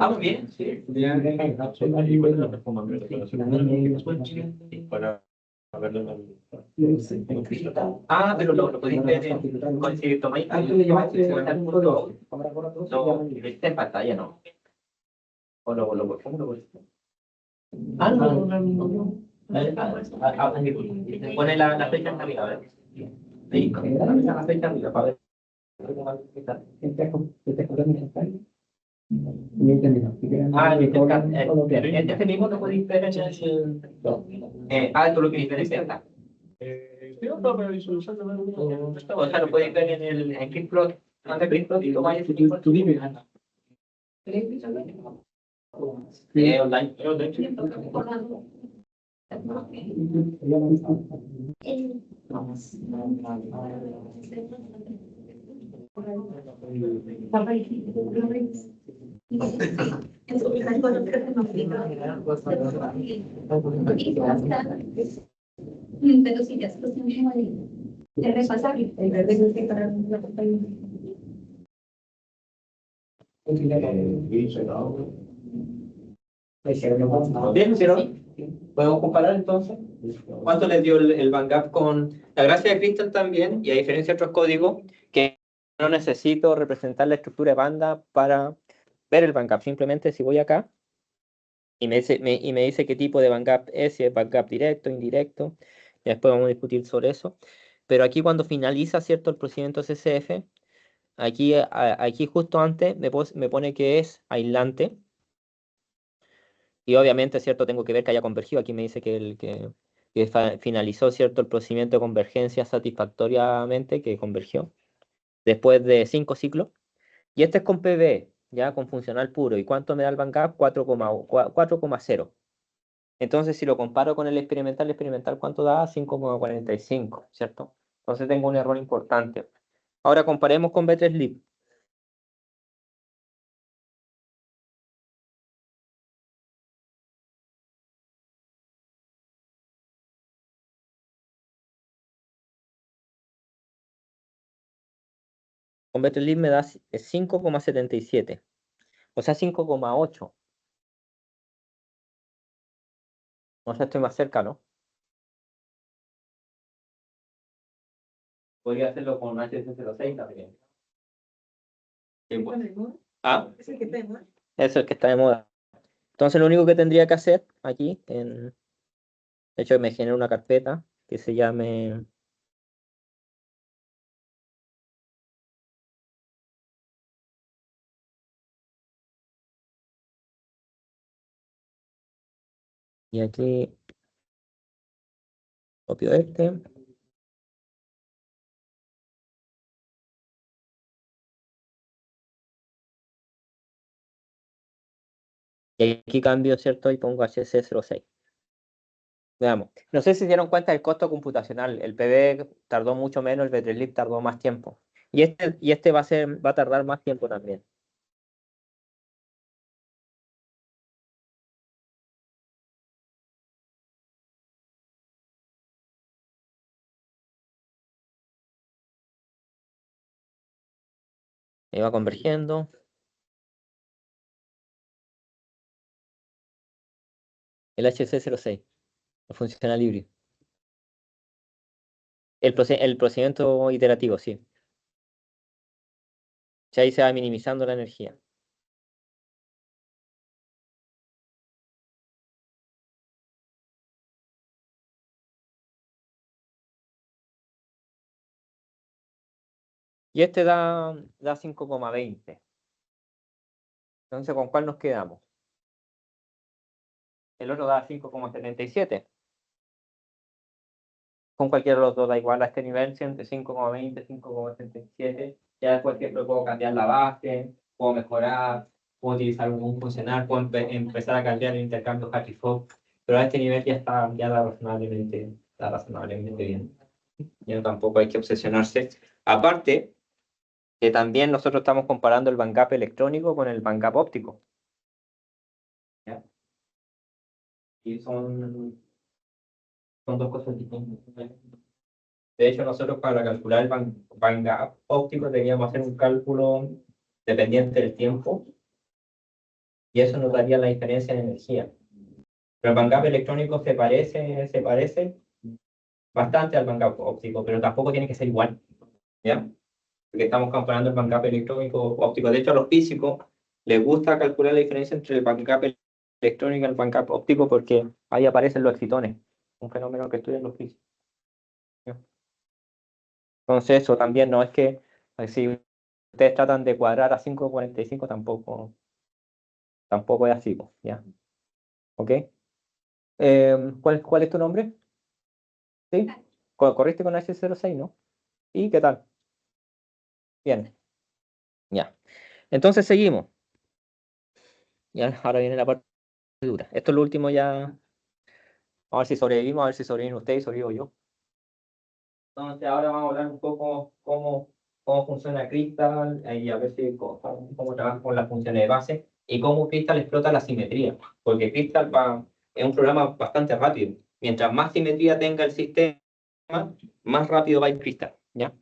Muy bien, sí. Para verlo Pero lo podéis ver si tomáis está en pantalla, ¿no? ¿Cómo lo ves? Pone la fecha en arriba, a ver. Ahí, la fecha arriba, para ver. Este mismo lo podéis ver en el... tú lo queréis ver en Penta. O sea, lo podéis ver en el Clipplot, ante Clipplot y tomáis tu libro. Online. Pero sí, ya es cuestión de repasar. El verde que para la compañía. Bien, ¿hicieron? Podemos comparar entonces. ¿Cuánto les dio el backup con la gracia de Crystal también? Y a diferencia de otros códigos, que no necesito representar la estructura de banda para ver el backup. Simplemente si voy acá y me dice qué tipo de backup es, si es backup directo, indirecto, y después vamos a discutir sobre eso. Pero aquí cuando finaliza, ¿cierto?, el procedimiento CSF, aquí justo antes me pone que es aislante. Y obviamente, ¿cierto? Tengo que ver que haya convergido. Aquí me dice que finalizó, ¿cierto?, el procedimiento de convergencia satisfactoriamente, que convergió después de 5 ciclos. Y este es con PV, ya con funcional puro. ¿Y cuánto me da el backup? 4,0. Entonces, si lo comparo con el experimental, ¿cuánto da? 5,45, ¿cierto? Entonces tengo un error importante. Ahora comparemos con B3Lib. con Better me da 5,77. O sea, 5,8. O sea, estoy más cerca, ¿no? Podría hacerlo con HC06 también. Sí, pues. Ah, Es el que está de moda. eso es el que está de moda. Entonces, lo único que tendría que hacer aquí, de hecho, me genera una carpeta que se llame... Y aquí copio este. Y aquí cambio, ¿cierto? Y pongo HC06. Veamos. No sé si se dieron cuenta del costo computacional. El PB tardó mucho menos, el Betrelib tardó más tiempo. Y este va a tardar más tiempo también. Y va convergiendo. El HC06. El funcional híbrido. El procedimiento iterativo, sí. Ya ahí se va minimizando la energía. Y este da 5,20. Entonces, ¿con cuál nos quedamos? El otro da 5,77. Con cualquiera de los dos da igual a este nivel, entre 5,20, 5,77. Ya después siempre puedo cambiar la base, puedo mejorar, puedo utilizar un funcional, puedo empezar a cambiar el intercambio Hartree-Fock, pero a este nivel ya da razonablemente bien. Ya tampoco hay que obsesionarse. Aparte, que también nosotros estamos comparando el bandgap electrónico con el bandgap óptico. ¿Ya? Y son dos cosas distintas. De hecho, nosotros para calcular el bandgap óptico teníamos que hacer un cálculo dependiente del tiempo y eso nos daría la diferencia en energía. Pero el bandgap electrónico se parece bastante al bandgap óptico, pero tampoco tiene que ser igual, ¿ya? Porque estamos comparando el bandgap electrónico óptico. De hecho, a los físicos les gusta calcular la diferencia entre el bandgap electrónico y el bandgap óptico porque ahí aparecen los excitones, un fenómeno que estudian los físicos. ¿Ya? Entonces, eso también no es que si ustedes tratan de cuadrar a 5,45, tampoco es así, pues, ¿ya? ¿Ok? ¿Cuál es tu nombre? ¿Sí? Corriste con H06, ¿no? ¿Y qué tal? Bien. Ya. Entonces seguimos. Ya, ahora viene la parte dura. Esto es lo último ya. A ver si sobrevivimos, a ver si sobreviven ustedes y sobrevivo yo. Entonces ahora vamos a hablar un poco cómo funciona Crystal y a ver si cómo trabaja con las funciones de base y cómo Crystal explota la simetría. Porque Crystal es un programa bastante rápido. Mientras más simetría tenga el sistema, más rápido va a ir Crystal, ¿ya?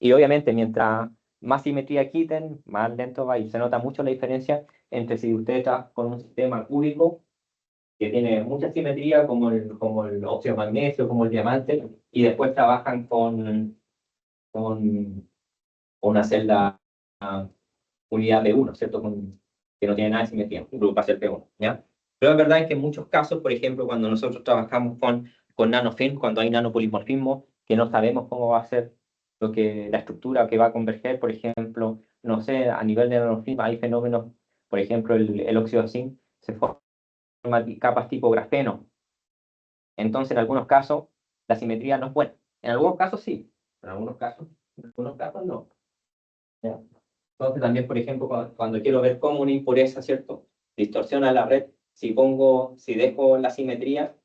Y obviamente, mientras más simetría quiten, más lento va a ir. Se nota mucho la diferencia entre si usted está con un sistema cúbico que tiene mucha simetría, como el óxido magnesio, como el diamante, y después trabajan con una celda unidad P1, ¿cierto? Que no tiene nada de simetría, un grupo va a ser P1, ¿ya? Pero es verdad que en muchos casos, por ejemplo, cuando nosotros trabajamos con nanofilm, cuando hay nanopolimorfismo, que no sabemos cómo va a ser la estructura que va a converger, por ejemplo, no sé, a nivel de nanofilm hay fenómenos, por ejemplo, el óxido de zinc se forma capas tipo grafeno. Entonces, en algunos casos, la simetría no es buena. En algunos casos sí, pero en algunos casos no. ¿Ya? Entonces, también, por ejemplo, cuando quiero ver cómo una impureza, ¿cierto?, distorsiona la red, si dejo la simetría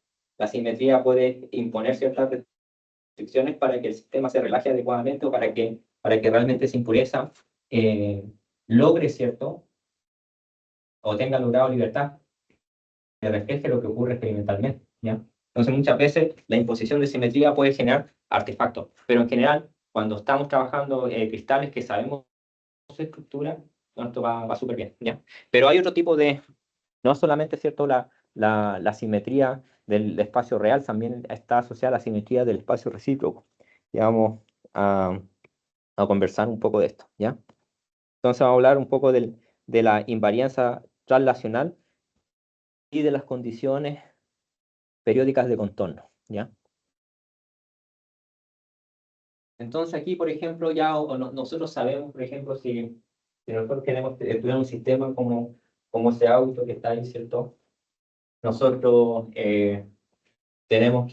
puede imponer ciertas restricciones para que el sistema se relaje adecuadamente o para que realmente esa impureza logre, ¿cierto?, o tenga logrado libertad, que refleje lo que ocurre experimentalmente, ¿ya? Entonces, muchas veces la imposición de simetría puede generar artefactos, pero en general, cuando estamos trabajando cristales que sabemos estructura, esto va súper bien, ¿ya? Pero hay otro tipo de, no solamente, ¿cierto?, la simetría del espacio real, también está asociada a la simetría del espacio recíproco. Ya vamos a conversar un poco de esto, ¿ya? Entonces vamos a hablar un poco de la invarianza translacional y de las condiciones periódicas de contorno, ¿ya? Entonces aquí, por ejemplo, ya nosotros sabemos, por ejemplo, si nosotros queremos estudiar un sistema como ese auto que está ahí, ¿cierto? Nosotros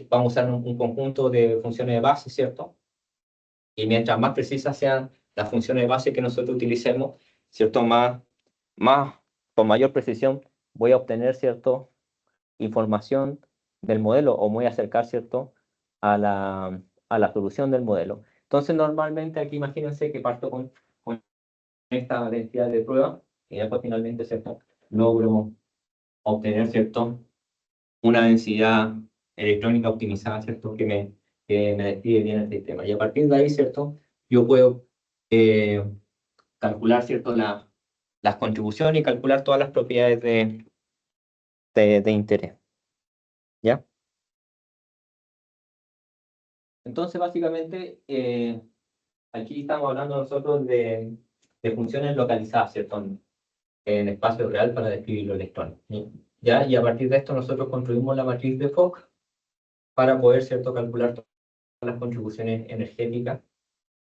vamos a usar un conjunto de funciones de base, ¿cierto? Y mientras más precisas sean las funciones de base que nosotros utilicemos, ¿cierto? Con mayor precisión voy a obtener, ¿cierto?, información del modelo o me voy a acercar, ¿cierto?, a la solución del modelo. Entonces, normalmente aquí imagínense que parto con esta densidad de prueba y después finalmente, ¿cierto?, logro obtener, ¿cierto?, una densidad electrónica optimizada, ¿cierto?, que me describe bien el sistema. Y a partir de ahí, ¿cierto?, yo puedo calcular, ¿cierto?, las contribuciones y calcular todas las propiedades de interés. ¿Ya? Entonces, básicamente, aquí estamos hablando nosotros de funciones localizadas, ¿cierto?, en espacio real para describir lo electrónico, ¿ya? Y a partir de esto nosotros construimos la matriz de Fock para poder, ¿cierto?, calcular todas las contribuciones energéticas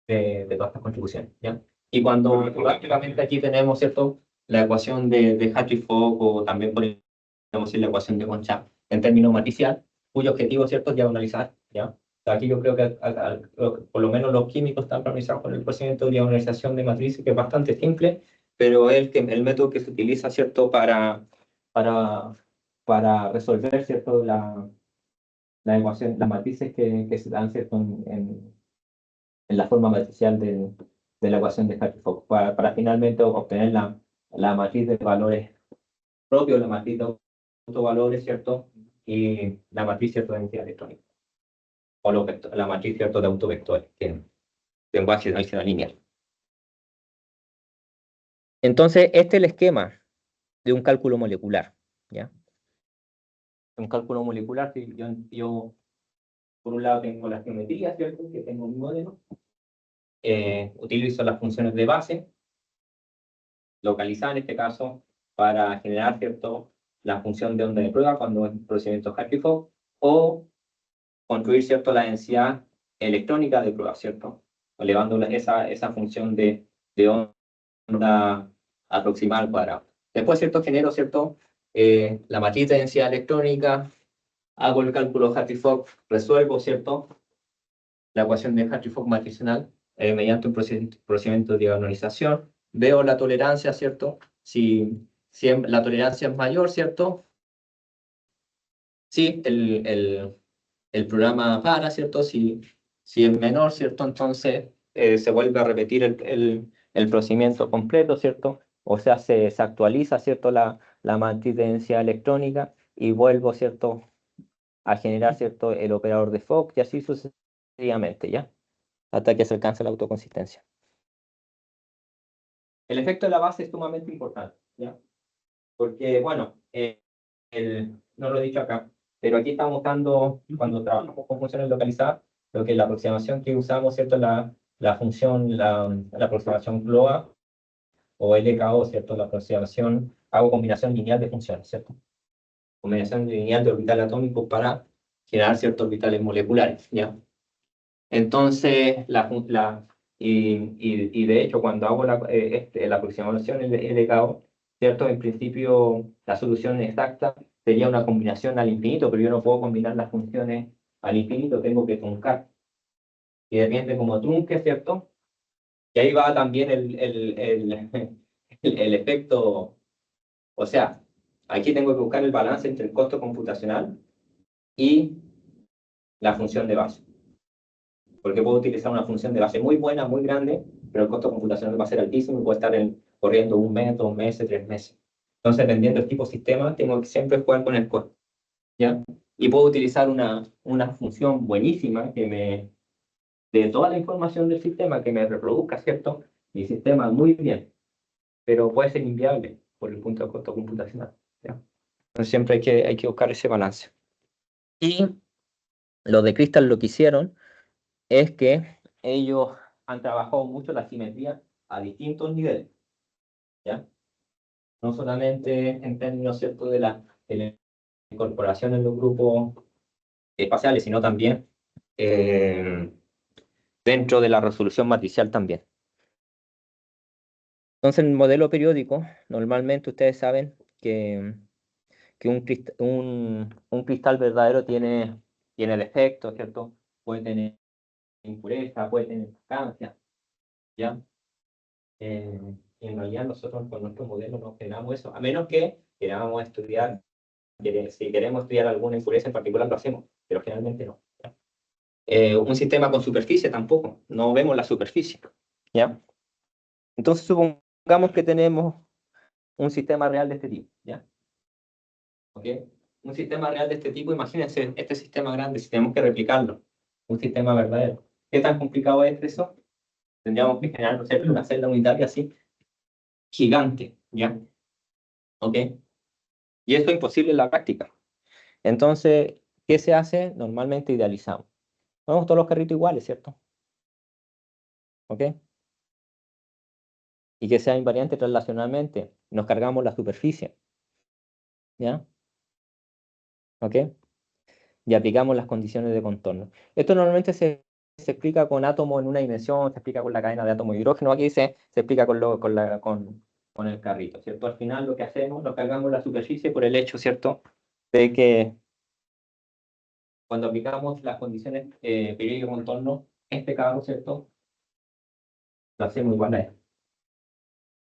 de todas estas contribuciones, ¿ya? Y cuando básicamente aquí tenemos, ¿cierto?, la ecuación de Hartree-Fock, o también podemos decir la ecuación de Bonchamp en términos matricial, cuyo objetivo, ¿cierto?, es diagonalizar, ¿ya? Aquí yo creo que por lo menos los químicos están familiarizados con el procedimiento de diagonalización de matrices, que es bastante simple, pero es el método que se utiliza, ¿cierto?, para resolver, ¿cierto?, la ecuación, las matrices que se dan, ¿cierto?, en la forma matricial de la ecuación de Hartree-Fock, para finalmente obtener la matriz de valores propios, la matriz de autovalores, ¿cierto?, y la matriz, ¿cierto?, de densidad electrónica, o la matriz, ¿cierto?, de autovectores, que es lenguaje de análisis lineal. Entonces, este es el esquema de un cálculo molecular, ¿ya? Un cálculo molecular, si yo por un lado tengo la geometría, ¿cierto?, que tengo mi modelo, utilizo las funciones de base, localizada en este caso, para generar, ¿cierto?, la función de onda de prueba cuando es un procedimiento Hartree-Fock, o construir, ¿cierto?, la densidad electrónica de prueba, ¿cierto?, elevando esa función de onda aproximada al cuadrado. Después, ¿cierto?, genero, ¿cierto?, la matriz de densidad electrónica, hago el cálculo Hartree-Fock, resuelvo, ¿cierto?, la ecuación de Hartree-Fock matricional mediante un procedimiento de diagonalización, veo la tolerancia, ¿cierto?, si la tolerancia es mayor, ¿cierto?, sí, el programa para, ¿cierto?, si es menor, ¿cierto?, entonces se vuelve a repetir el procedimiento completo, ¿cierto?, o sea, se actualiza, ¿cierto?, la matriz de densidad electrónica y vuelvo, ¿cierto?, a generar, ¿cierto?, el operador de Fock y así sucesivamente, ¿ya?, hasta que se alcance la autoconsistencia. El efecto de la base es sumamente importante, ¿ya? Porque, bueno, no lo he dicho acá, pero aquí estamos buscando, cuando trabajamos con funciones localizadas, lo que es la aproximación que usamos, ¿cierto?, la función, la aproximación GLOA o LKO, ¿cierto?, la aproximación, hago combinación lineal de funciones, ¿cierto?, combinación lineal de orbitales atómicos para generar ciertos orbitales moleculares, ¿ya? Entonces, y de hecho, cuando hago la aproximación LKO, ¿cierto?, en principio la solución exacta sería una combinación al infinito, pero yo no puedo combinar las funciones al infinito, tengo que truncar. Y depende como trunque, ¿cierto? Y ahí va también el efecto, o sea, aquí tengo que buscar el balance entre el costo computacional y la función de base. Porque puedo utilizar una función de base muy buena, muy grande, pero el costo computacional va a ser altísimo y puede estar corriendo 1 mes, 2 meses, 3 meses. Entonces, dependiendo del tipo de sistema, tengo que siempre jugar con el costo, ¿ya? Y puedo utilizar una función buenísima de toda la información del sistema que me reproduzca, ¿cierto?, mi sistema muy bien, pero puede ser inviable por el punto de costo computacional. ¿Ya? Entonces siempre hay que buscar ese balance. Y los de Crystal lo que hicieron es que ellos han trabajado mucho la simetría a distintos niveles, ¿ya? No solamente en términos, ¿cierto?, de la incorporación en los grupos espaciales, sino también dentro de la resolución matricial también. Entonces, en el modelo periódico, normalmente ustedes saben que un cristal verdadero tiene defectos, ¿cierto? Puede tener impureza, puede tener vacancia, ¿ya? En realidad nosotros con nuestro modelo no generamos eso, a menos que queramos estudiar, si queremos estudiar alguna impureza en particular lo hacemos, pero generalmente no. ¿Ya? Un sistema con superficie tampoco, no vemos la superficie, ¿ya? Entonces supongamos que tenemos un sistema real de este tipo, ¿ya? ¿Ok? Un sistema real de este tipo, imagínense este sistema grande, si tenemos que replicarlo, un sistema verdadero. ¿Qué tan complicado es eso? Tendríamos que generar, no sé, una celda unitaria así, gigante, ¿ya? ¿Ok? Y esto es imposible en la práctica. Entonces, ¿qué se hace? Normalmente idealizamos. Ponemos todos los carritos iguales, ¿cierto? ¿Ok? Y que sea invariante translacionalmente. Nos cargamos la superficie. ¿Ya? ¿Ok? Y aplicamos las condiciones de contorno. Esto normalmente se explica con átomos en una dimensión, se explica con la cadena de átomos de hidrógeno, aquí se explica con el carrito, ¿cierto? Al final lo que hacemos, nos cargamos la superficie por el hecho, ¿cierto?, de que cuando aplicamos las condiciones periódicas de contorno, este carro, ¿cierto?, lo hacemos igual a esto,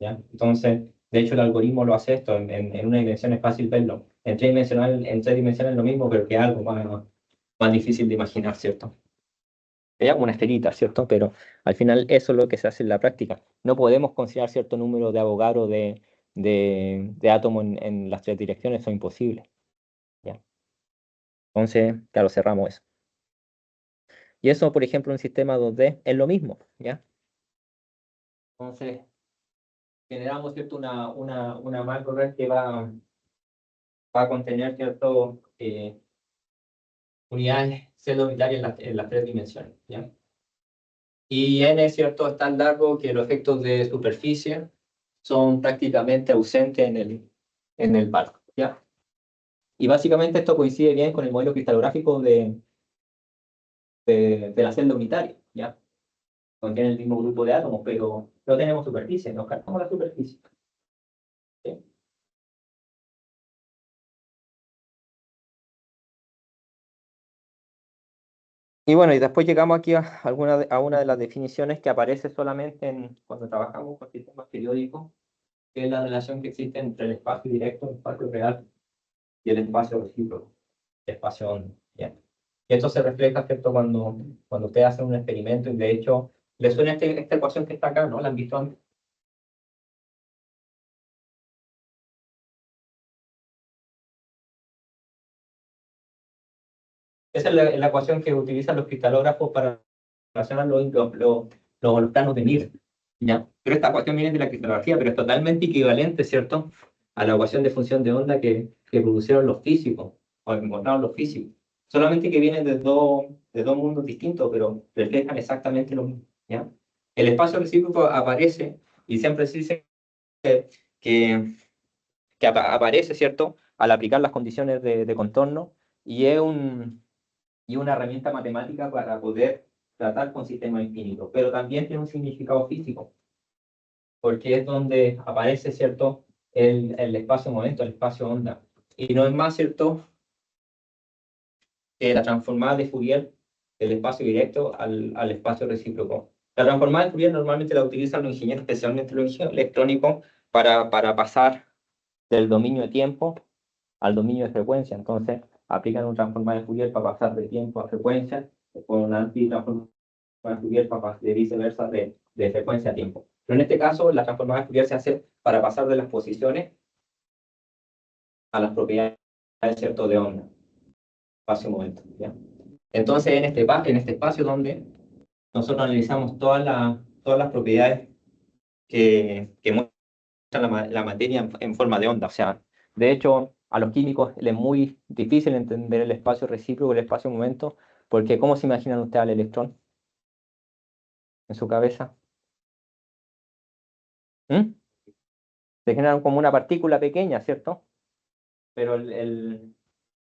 ¿ya? Entonces, de hecho el algoritmo lo hace esto, en una dimensión es fácil verlo, en tres dimensiones es lo mismo, pero que es algo más difícil de imaginar, ¿cierto? Es una esferita, ¿cierto? Pero al final eso es lo que se hace en la práctica. No podemos considerar cierto número de Avogadro de átomos en las tres direcciones, eso es imposible, ¿ya? Entonces, claro, cerramos eso. Y eso, por ejemplo, en un sistema 2D es lo mismo, ¿ya? Entonces, generamos, ¿cierto?, una macro red que va a contener, ¿cierto?, unidades celulares en las tres dimensiones, ¿ya? Y n, ¿cierto?, es tan largo que los efectos de superficie son prácticamente ausentes en el barco, ¿ya? Y básicamente esto coincide bien con el modelo cristalográfico de la celda unitaria, ¿ya? Contiene el mismo grupo de átomos, pero no tenemos superficie, nos cargamos la superficie. ¿Sí? Y bueno, y después llegamos aquí a una de las definiciones que aparece solamente cuando trabajamos con sistemas periódicos, que es la relación que existe entre el espacio directo, el espacio real, y el espacio recíproco, el espacio onda. ¿Ya? Y esto se refleja, ¿cierto?, cuando ustedes hacen un experimento, y de hecho, les suena esta ecuación que está acá, ¿no? ¿La han visto antes? Esa es la ecuación que utilizan los cristalógrafos para relacionar los planos de Miller, ¿ya? Pero esta ecuación viene de la cristalografía, pero es totalmente equivalente, ¿cierto?, a la ecuación de función de onda que produjeron los físicos, o encontraron los físicos. Solamente que vienen de dos mundos distintos, pero reflejan exactamente lo mismo, ¿ya? El espacio recíproco aparece, y siempre se dice que aparece, ¿cierto?, al aplicar las condiciones de contorno, y es una herramienta matemática para poder tratar con sistemas infinitos, pero también tiene un significado físico, porque es donde aparece, ¿cierto?, el espacio-momento, el espacio-onda. Y no es más, ¿cierto?, que la transformada de Fourier del espacio directo al espacio recíproco. La transformada de Fourier normalmente la utilizan los ingenieros, especialmente los ingenieros electrónicos, para pasar del dominio de tiempo al dominio de frecuencia. Entonces, aplican un transformada de Fourier para pasar de tiempo a frecuencia, con una antitransformada de Fourier para de viceversa de frecuencia a tiempo. Pero en este caso, la transformada de Fourier se hace para pasar de las posiciones a las propiedades, ¿cierto?, de onda, espacio-momento, ¿ya? Entonces, en este espacio donde nosotros analizamos todas las propiedades que muestran la materia en forma de onda. O sea, de hecho, a los químicos les es muy difícil entender el espacio recíproco, el espacio-momento, porque ¿cómo se imaginan ustedes al electrón en su cabeza? ¿Mm? Se generan como una partícula pequeña, ¿cierto? Pero los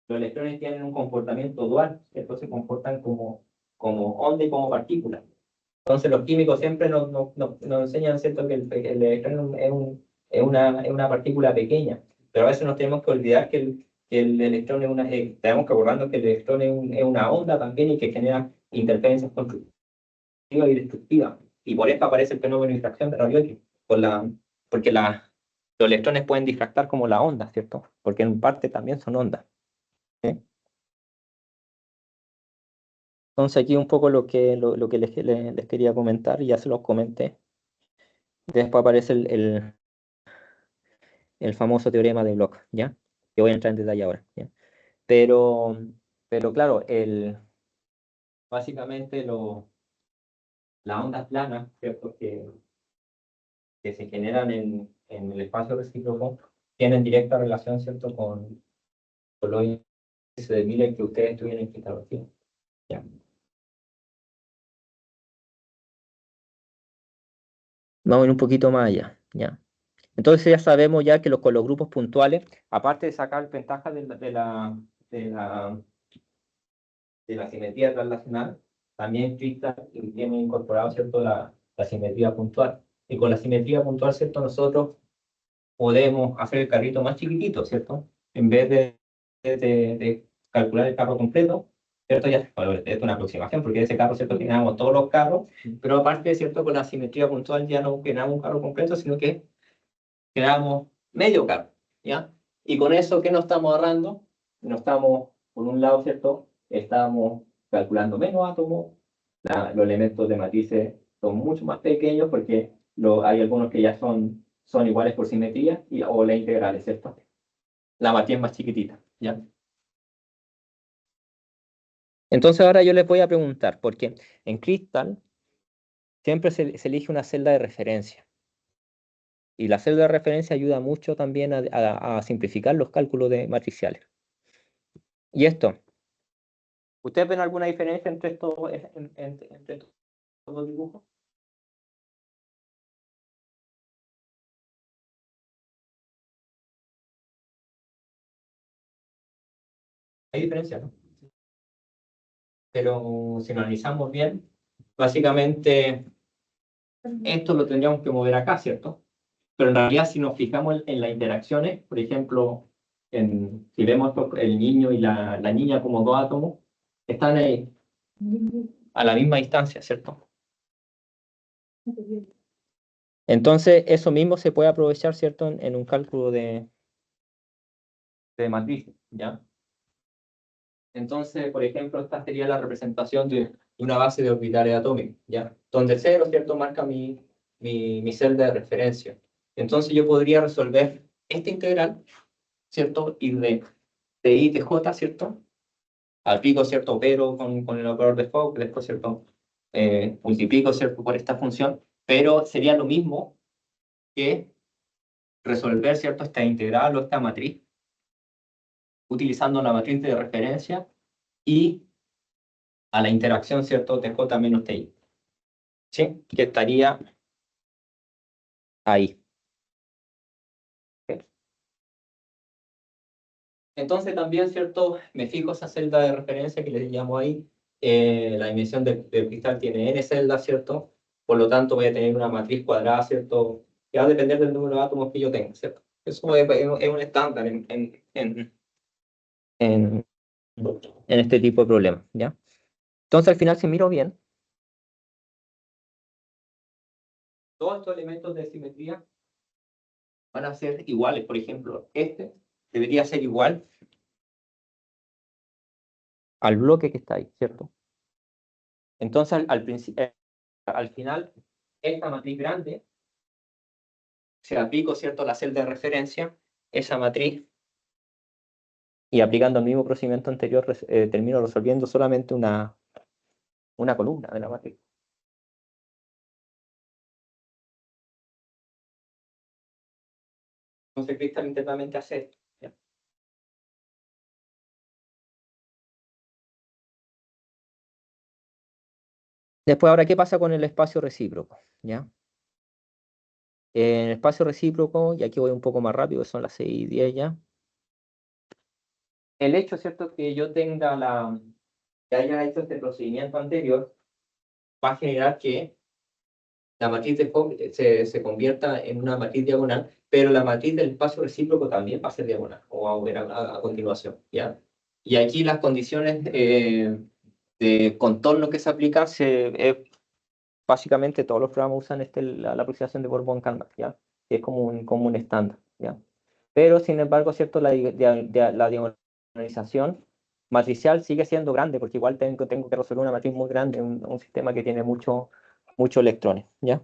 electrones tienen un comportamiento dual, ¿cierto? Se comportan como onda y como partícula. Entonces los químicos siempre nos enseñan, ¿cierto?, que el electrón es una partícula pequeña, pero a veces nos tenemos que olvidar que el electrón es tenemos que acordarnos que el electrón es una onda también y que genera interferencias constructivas y destructivas. Y por eso aparece el fenómeno de difracción de rayos porque los electrones pueden difractar como la onda, ¿cierto? Porque en parte también son ondas. ¿Sí? Entonces aquí un poco lo que les quería comentar, y ya se los comenté. Después aparece el famoso teorema de Bloch, ¿ya? Que voy a entrar en detalle ahora, ¿ya? Pero, pero claro, básicamente las ondas planas, ¿cierto? Que se generan en el espacio recíproco tienen directa relación, ¿cierto? Con los índices de Miller que ustedes tuvieron en cristología, ¿ya? Vamos a ir un poquito más allá, ¿ya? Entonces ya sabemos ya que con los grupos puntuales, aparte de sacar ventajas de la simetría translacional, también Krista tiene incorporado, ¿cierto?, la simetría puntual. Y con la simetría puntual, ¿cierto?, nosotros podemos hacer el carrito más chiquitito, ¿cierto? En vez de calcular el carro completo, ¿cierto? Ya, bueno, es una aproximación, porque de ese carro, ¿cierto?, generamos todos los carros, pero aparte, ¿cierto?, con la simetría puntual ya no generamos un carro completo, sino que generamos medio carro, ¿ya? Y con eso, ¿qué nos estamos ahorrando? Nos estamos, por un lado, ¿cierto?, estamos calculando menos átomos, los elementos de matrices son mucho más pequeños porque hay algunos que ya son iguales por simetría o las integrales, ¿cierto? La matriz es más chiquitita, ¿ya? Entonces ahora yo les voy a preguntar, porque en Crystal siempre se elige una celda de referencia. Y la celda de referencia ayuda mucho también a simplificar los cálculos matriciales. Y esto, ¿ustedes ven alguna diferencia entre entre estos dos dibujos? Hay diferencia, ¿no? Pero si lo analizamos bien, básicamente esto lo tendríamos que mover acá, ¿cierto? Pero en realidad si nos fijamos en las interacciones, por ejemplo, si vemos el niño y la niña como dos átomos, están ahí a la misma distancia, ¿cierto? Entonces eso mismo se puede aprovechar, ¿cierto?, en un cálculo de matrices, ¿ya? Entonces, por ejemplo, esta sería la representación de una base de orbitales atómicos, ¿ya? Donde 0, ¿cierto?, marca mi celda de referencia. Entonces yo podría resolver esta integral, ¿cierto? Y de I de J, ¿cierto? Aplico, ¿cierto?, pero con el operador de Fock, después, ¿cierto?, multiplico, ¿cierto?, por esta función, pero sería lo mismo que resolver, ¿cierto?, esta integral o esta matriz utilizando la matriz de referencia y a la interacción, ¿cierto?, de J menos TI. ¿Sí? Que estaría ahí. ¿Okay? Entonces también, ¿cierto?, me fijo esa celda de referencia que les llamo ahí. La dimensión del cristal tiene n celdas, ¿cierto? Por lo tanto voy a tener una matriz cuadrada, ¿cierto?, que va a depender del número de átomos que yo tenga, ¿cierto? Eso es un estándar en este tipo de problemas, ¿ya? Entonces al final, si miro bien, todos estos elementos de simetría van a ser iguales. Por ejemplo, este debería ser igual al bloque que está ahí, ¿cierto? Entonces, al final, esta matriz grande, si aplico, ¿cierto?, la celda de referencia, esa matriz, y aplicando el mismo procedimiento anterior, termino resolviendo solamente una columna de la matriz. Entonces, Crystal internamente hace esto. ¿Ya? Después, ahora, ¿qué pasa con el espacio recíproco? ¿Ya? En el espacio recíproco, y aquí voy un poco más rápido, son las 6:10 ya. El hecho, ¿cierto?, que yo tenga que haya hecho este procedimiento anterior, va a generar que la matriz de Fock se convierta en una matriz diagonal, pero la matriz del espacio recíproco también va a ser diagonal, o va a ver a continuación, ¿ya? Y aquí las condiciones de contorno que se aplican, básicamente todos los programas usan la aproximación de Borbón-Kalman, ¿ya? Que es como un estándar, ¿ya? Pero, sin embargo, ¿cierto? La diagonalización matricial sigue siendo grande, porque igual tengo que resolver una matriz muy grande, un sistema que tiene muchos electrones, ¿ya?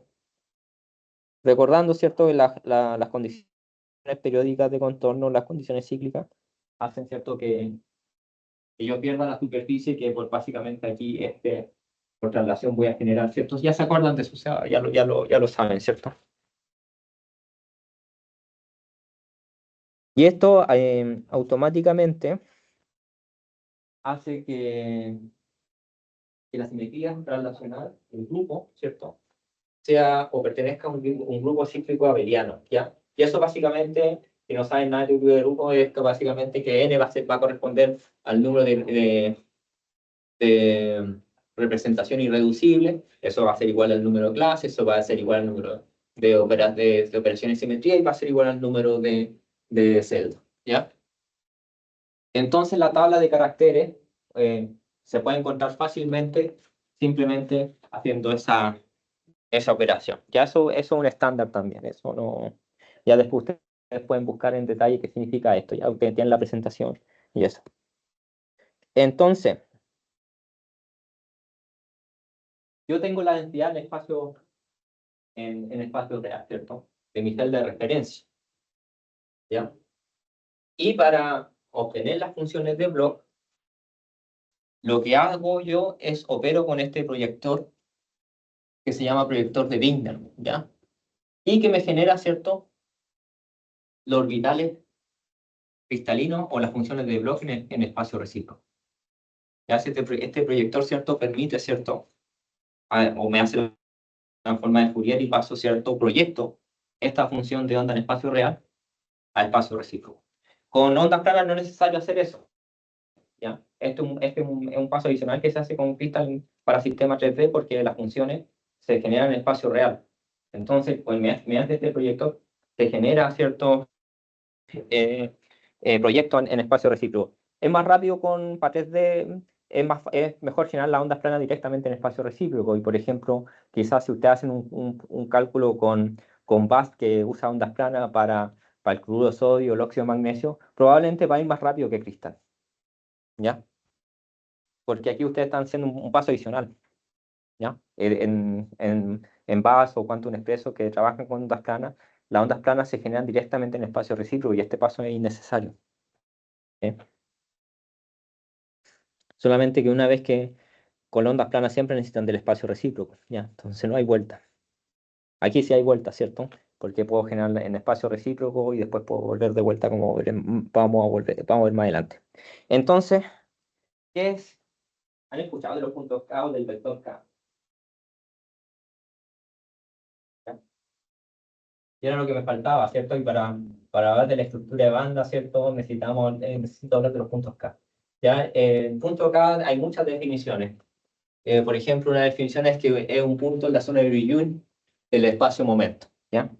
Recordando, ¿cierto? Las condiciones periódicas de contorno, las condiciones cíclicas, hacen, ¿cierto?, que yo pierda la superficie, que pues, básicamente aquí, por traslación voy a generar, ¿cierto? Ya se acuerdan de eso, o sea, ya lo saben, ¿cierto? Y esto automáticamente hace que la simetría translacional del grupo, ¿cierto?, sea o pertenezca a un grupo cíclico abeliano, ¿ya? Y eso básicamente, si no saben nada del grupo, es que básicamente que n va a corresponder al número de representación irreducible, eso va a ser igual al número de clases, eso va a ser igual al número de operaciones de simetría y va a ser igual al número de celdas, ¿ya? Entonces la tabla de caracteres se puede encontrar fácilmente simplemente haciendo esa operación. Ya eso es un estándar también, eso no... Ya después ustedes pueden buscar en detalle qué significa esto, ya ustedes tienen la presentación y eso. Entonces, yo tengo la densidad en espacio, en espacio real, ¿cierto? De mi celda de referencia, ¿ya? Y para obtener las funciones de Bloch, lo que hago yo es opero con este proyector que se llama proyector de Wigner, ¿ya? Y que me genera, ¿cierto?, los orbitales cristalinos o las funciones de Bloch en espacio recíproco. Ya este proyector, ¿cierto?, permite, ¿cierto?, o me hace la transforma de Fourier y paso, ¿cierto?, proyecto esta función de onda en espacio real a espacio recíproco. Con ondas planas no es necesario hacer eso, ¿ya? Este es un paso adicional que se hace con Crystal para sistemas 3D porque las funciones se generan en espacio real. Entonces, pues mediante este proyector se genera cierto proyecto en espacio recíproco. Es más rápido para 3D, es mejor generar las ondas planas directamente en espacio recíproco. Y por ejemplo, quizás si ustedes hacen un cálculo con BAST que usa ondas planas para el cloruro de sodio o el óxido de magnesio, probablemente va a ir más rápido que Crystal, ¿ya? Porque aquí ustedes están haciendo un paso adicional, ¿ya? En BAST o Quantum Expresso que trabajan con ondas planas, las ondas planas se generan directamente en espacio recíproco y este paso es innecesario. Solamente que una vez que con ondas planas siempre necesitan del espacio recíproco, ¿ya? Entonces no hay vuelta. Aquí sí hay vuelta, ¿cierto? Porque puedo generar en espacio recíproco y después puedo volver de vuelta como vamos a ver más adelante. Entonces, ¿qué es? ¿Han escuchado de los puntos K o del vector K? ¿Ya? Y era lo que me faltaba, ¿cierto? Y para hablar de la estructura de banda, ¿cierto? Necesito hablar de los puntos K. ¿Ya? El punto K hay muchas definiciones. Por ejemplo, una definición es que es un punto en la zona de Brillouin del espacio-momento, ¿ya?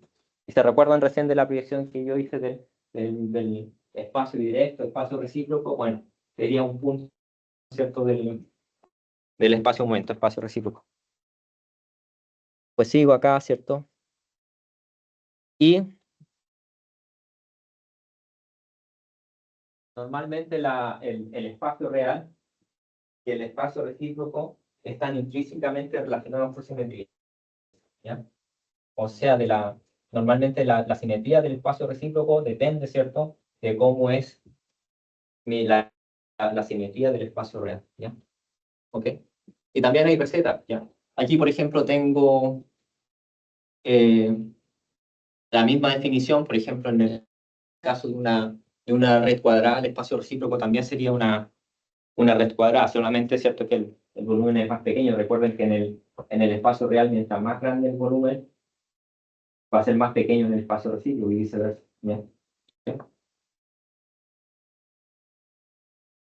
Y se recuerdan recién de la proyección que yo hice del espacio directo, espacio recíproco, bueno, sería un punto, ¿cierto?, del espacio-momento, espacio recíproco. Pues sigo acá, ¿cierto? Y normalmente el espacio real y el espacio recíproco están intrínsecamente relacionados por simetría, ¿ya? O sea, normalmente la simetría del espacio recíproco depende, ¿cierto?, de cómo es la simetría del espacio real, ¿ya? ¿Ok? Y también hay recetas, ¿ya? Aquí, por ejemplo, tengo la misma definición, por ejemplo, en el caso de una red cuadrada, el espacio recíproco también sería una red cuadrada, solamente es cierto que el volumen es más pequeño. Recuerden que en el espacio real, mientras más grande el volumen, va a ser más pequeño en el espacio recíproco y viceversa. ¿Bien? ¿Bien?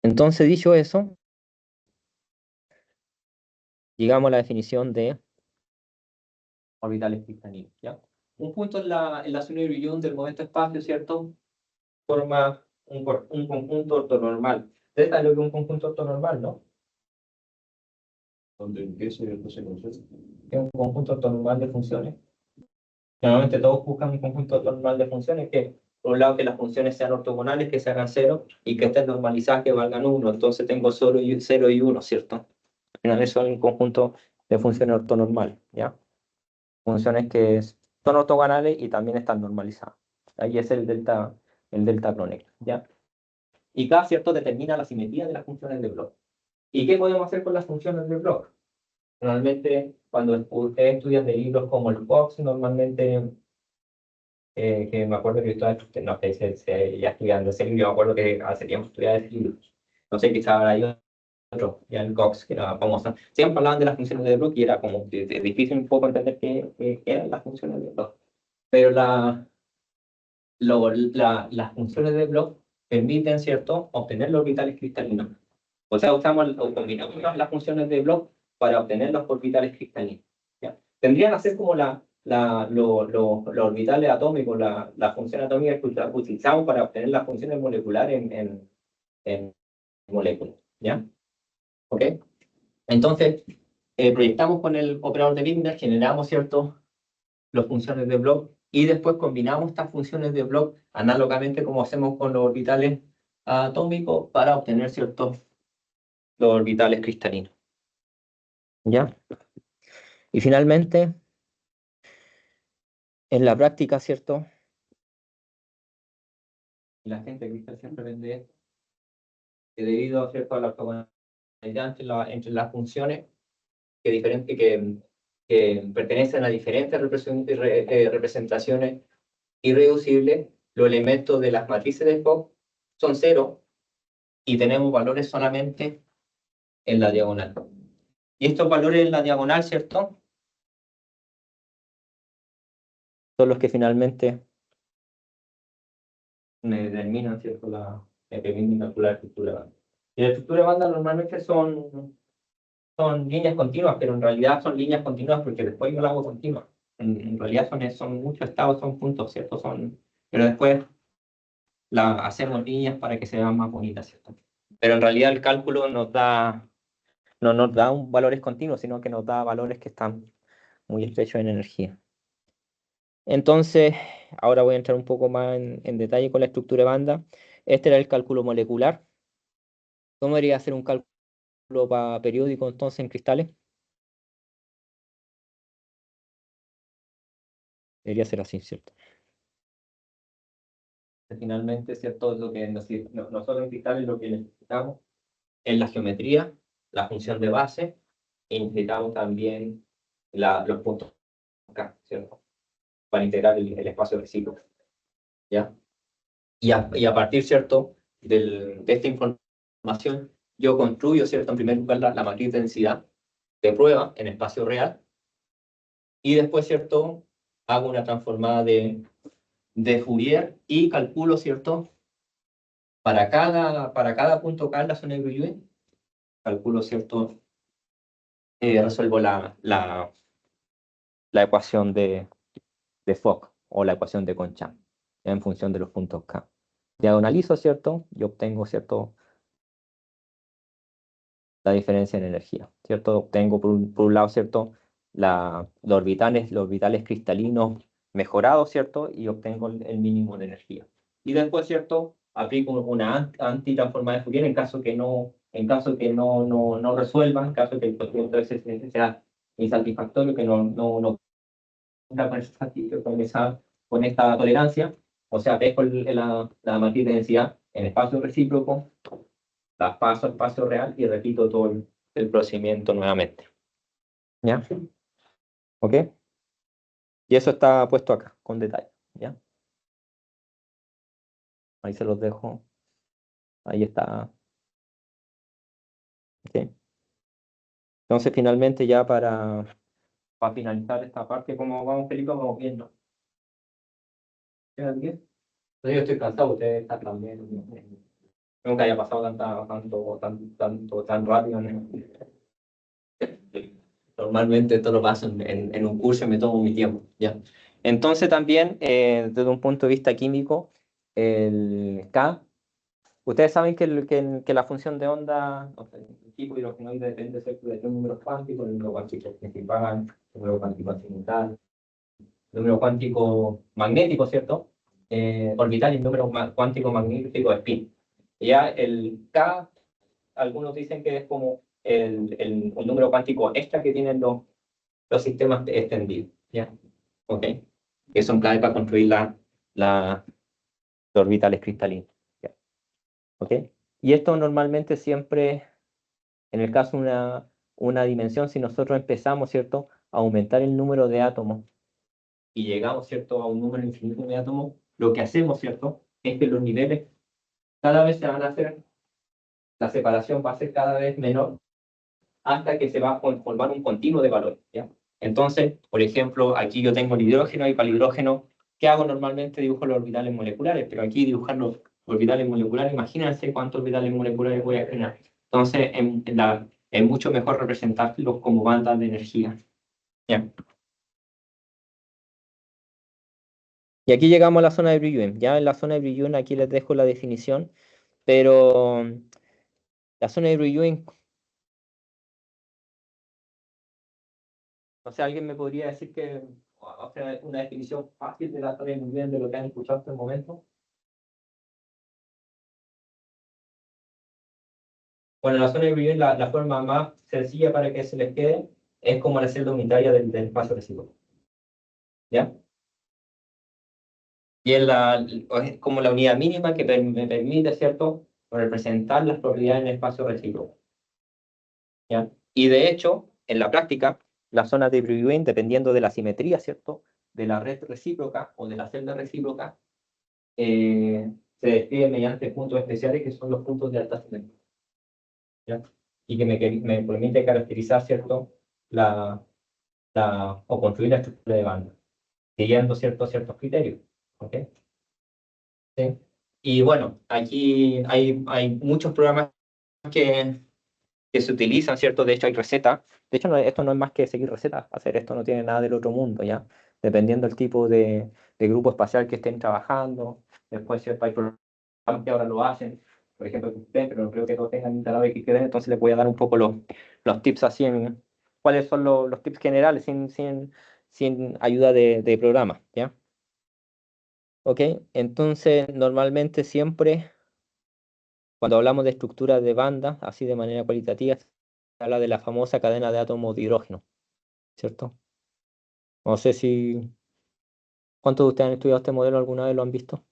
Entonces, dicho eso, llegamos a la definición de orbitales cristalinos. ¿Ya? Un punto en la zona de Brillouin del momento espacio, ¿cierto? Forma un conjunto ortonormal. Ustedes saben lo que es un conjunto ortonormal, ¿no? Donde empieza y después se concentra. Es un conjunto ortonormal de funciones. Normalmente todos buscan un conjunto ortonormal de funciones que, por un lado, que las funciones sean ortogonales, que se hagan 0, y que estén normalizadas, que valgan 1. Entonces tengo 0 y 1, ¿cierto? Al final eso es un conjunto de funciones ortonormales, ¿ya? Funciones que son ortogonales y también están normalizadas. Ahí es el delta Kronecker, ¿ya? Y K, ¿cierto?, determina la simetría de las funciones de Bloch. ¿Y qué podemos hacer con las funciones de Bloch? Normalmente, cuando ustedes estudian de libros como el Fox, normalmente, que me acuerdo que yo estaba, no sé, ya estudiando ese libro, yo me acuerdo que hace tiempo estudiaba ese libro. No sé, quizá ahora hay otro, ya el Cox, que era famosa. Siempre hablaban de las funciones de Bloch y era como difícil un poco entender qué eran las funciones de Bloch. Pero las funciones de Bloch permiten, ¿cierto?, obtener los orbitales cristalinos. O sea, o combinamos las funciones de Bloch para obtener los orbitales cristalinos. ¿Ya? Tendrían a ser como los orbitales atómicos, la función atómica que utilizamos para obtener las funciones moleculares en moléculas. ¿Ya? ¿Ok? Entonces, proyectamos con el operador de Wigner, generamos, ¿cierto?, las funciones de Bloch, y después combinamos estas funciones de Bloch análogamente como hacemos con los orbitales atómicos para obtener ciertos los orbitales cristalinos. ¿Ya? Y finalmente, en la práctica, ¿cierto? La gente cristal siempre vende esto, que debido, ¿cierto?, a la ortogonalidad entre las funciones que pertenecen a diferentes representaciones irreducibles, los elementos de las matrices de Fock son 0 y tenemos valores solamente en la diagonal. Y estos valores en la diagonal, ¿cierto?, son los que finalmente me determinan, ¿cierto?, me permiten calcular la estructura de banda. Y la estructura de banda normalmente son líneas continuas, pero en realidad son líneas continuas porque después yo la hago continua. En realidad son muchos estados, son puntos, ¿cierto? Pero después hacemos líneas para que se vean más bonitas, ¿cierto? Pero en realidad el cálculo no nos da valores continuos, sino que nos da valores que están muy estrechos en energía. Entonces, ahora voy a entrar un poco más en detalle con la estructura de banda. Este era el cálculo molecular. ¿Cómo debería hacer un cálculo periódico entonces en cristales? Debería ser así, ¿cierto? Finalmente, ¿cierto? Lo que nosotros en cristales lo que necesitamos es la geometría, la función de base, y necesitamos también los puntos K, ¿cierto? Para integrar el espacio recíproco, ¿ya? Y a partir, ¿cierto?, de esta información, yo construyo, ¿cierto?, en primer lugar la matriz de densidad de prueba en espacio real, y después, ¿cierto?, hago una transformada de Fourier y calculo, ¿cierto?, para cada punto K en la zona de Brillouin, calculo, ¿cierto?, resuelvo la ecuación de Fock o la ecuación de Conchamp en función de los puntos K. Diagonalizo, ¿cierto?, y obtengo, ¿cierto?, la diferencia en energía, ¿cierto? Obtengo por un lado, ¿cierto?, los orbitales cristalinos mejorados, ¿cierto? Y obtengo el mínimo de energía. Y después, ¿cierto?, aplico una antitransformada de Fourier en caso que no resuelva, en caso que el procedimiento sea insatisfactorio, que no cumpla con esta tolerancia. O sea, dejo la matriz de densidad en espacio recíproco, la paso al espacio real y repito todo el procedimiento nuevamente. ¿Ya? ¿Ok? Y eso está puesto acá, con detalle. ¿Ya? Ahí se los dejo. Ahí está. ¿Ok? Entonces, finalmente, ya para finalizar esta parte, ¿cómo vamos, Felipe? Vamos viendo. ¿Quedan 10? Yo estoy cansado, ustedes están también. Nunca haya pasado tan rápido, ¿no? Normalmente esto lo paso en un curso y me tomo mi tiempo, ¿ya? Entonces también, desde un punto de vista químico, el K, ustedes saben que la función de onda, o sea, el tipo hidrogenoide depende de un número cuántico, el número cuántico principal, el número cuántico accidental, el número cuántico magnético, ¿cierto? Orbital y el número cuántico magnético de spin. Ya el K, algunos dicen que es como el número cuántico extra que tienen los sistemas extendidos, ¿ya? ¿Ok? Que son clave para construir los orbitales cristalinos, ¿ya? ¿Ok? Y esto normalmente siempre, en el caso de una dimensión, si nosotros empezamos, ¿cierto?, a aumentar el número de átomos y llegamos, ¿cierto?, a un número infinito de átomos, lo que hacemos, ¿cierto?, es que los niveles cada vez se van a hacer, la separación va a ser cada vez menor hasta que se va a formar un continuo de valores, ¿ya? Entonces, por ejemplo, aquí yo tengo el hidrógeno y para el hidrógeno, ¿qué hago normalmente? Dibujo los orbitales moleculares, pero aquí dibujar los orbitales moleculares, imagínense cuántos orbitales moleculares voy a generar. Entonces, es mucho mejor representarlos como bandas de energía, ¿ya? Y aquí llegamos a la zona de Brillouin. Ya en la zona de Brillouin, aquí les dejo la definición, pero la zona de Brillouin, o sea, alguien me podría decir que, o sea, una definición fácil de la zona de Brillouin de lo que han escuchado hasta el momento. Bueno, la zona de Brillouin, la forma más sencilla para que se les quede es como la celda unitaria del espacio recíproco, ¿ya? Y es como la unidad mínima que me permite, ¿cierto?, representar las propiedades en el espacio recíproco, ¿ya? Y de hecho, en la práctica, la zona de Brillouin, dependiendo de la simetría, ¿cierto?, de la red recíproca o de la celda recíproca, se describe mediante puntos especiales que son los puntos de alta simetría, ¿ya? Y que me permite caracterizar, ¿cierto?, o construir la estructura de banda, siguiendo ciertos criterios, ¿ok? ¿Sí? Y bueno, aquí hay muchos programas que se utilizan, ¿cierto? De hecho, hay recetas. De hecho, esto no es más que seguir recetas. Hacer esto no tiene nada del otro mundo, ¿ya? Dependiendo del tipo de grupo espacial que estén trabajando. Después, ¿cierto? Hay programas que ahora lo hacen. Por ejemplo, pero no creo que todos tengan instalado XQD, entonces les voy a dar un poco los tips así cuáles son los tips generales sin ayuda de programa, ¿ya? ¿Ok? Entonces, normalmente siempre cuando hablamos de estructuras de banda, así de manera cualitativa, se habla de la famosa cadena de átomos de hidrógeno, ¿cierto? No sé si... ¿Cuántos de ustedes han estudiado este modelo alguna vez lo han visto?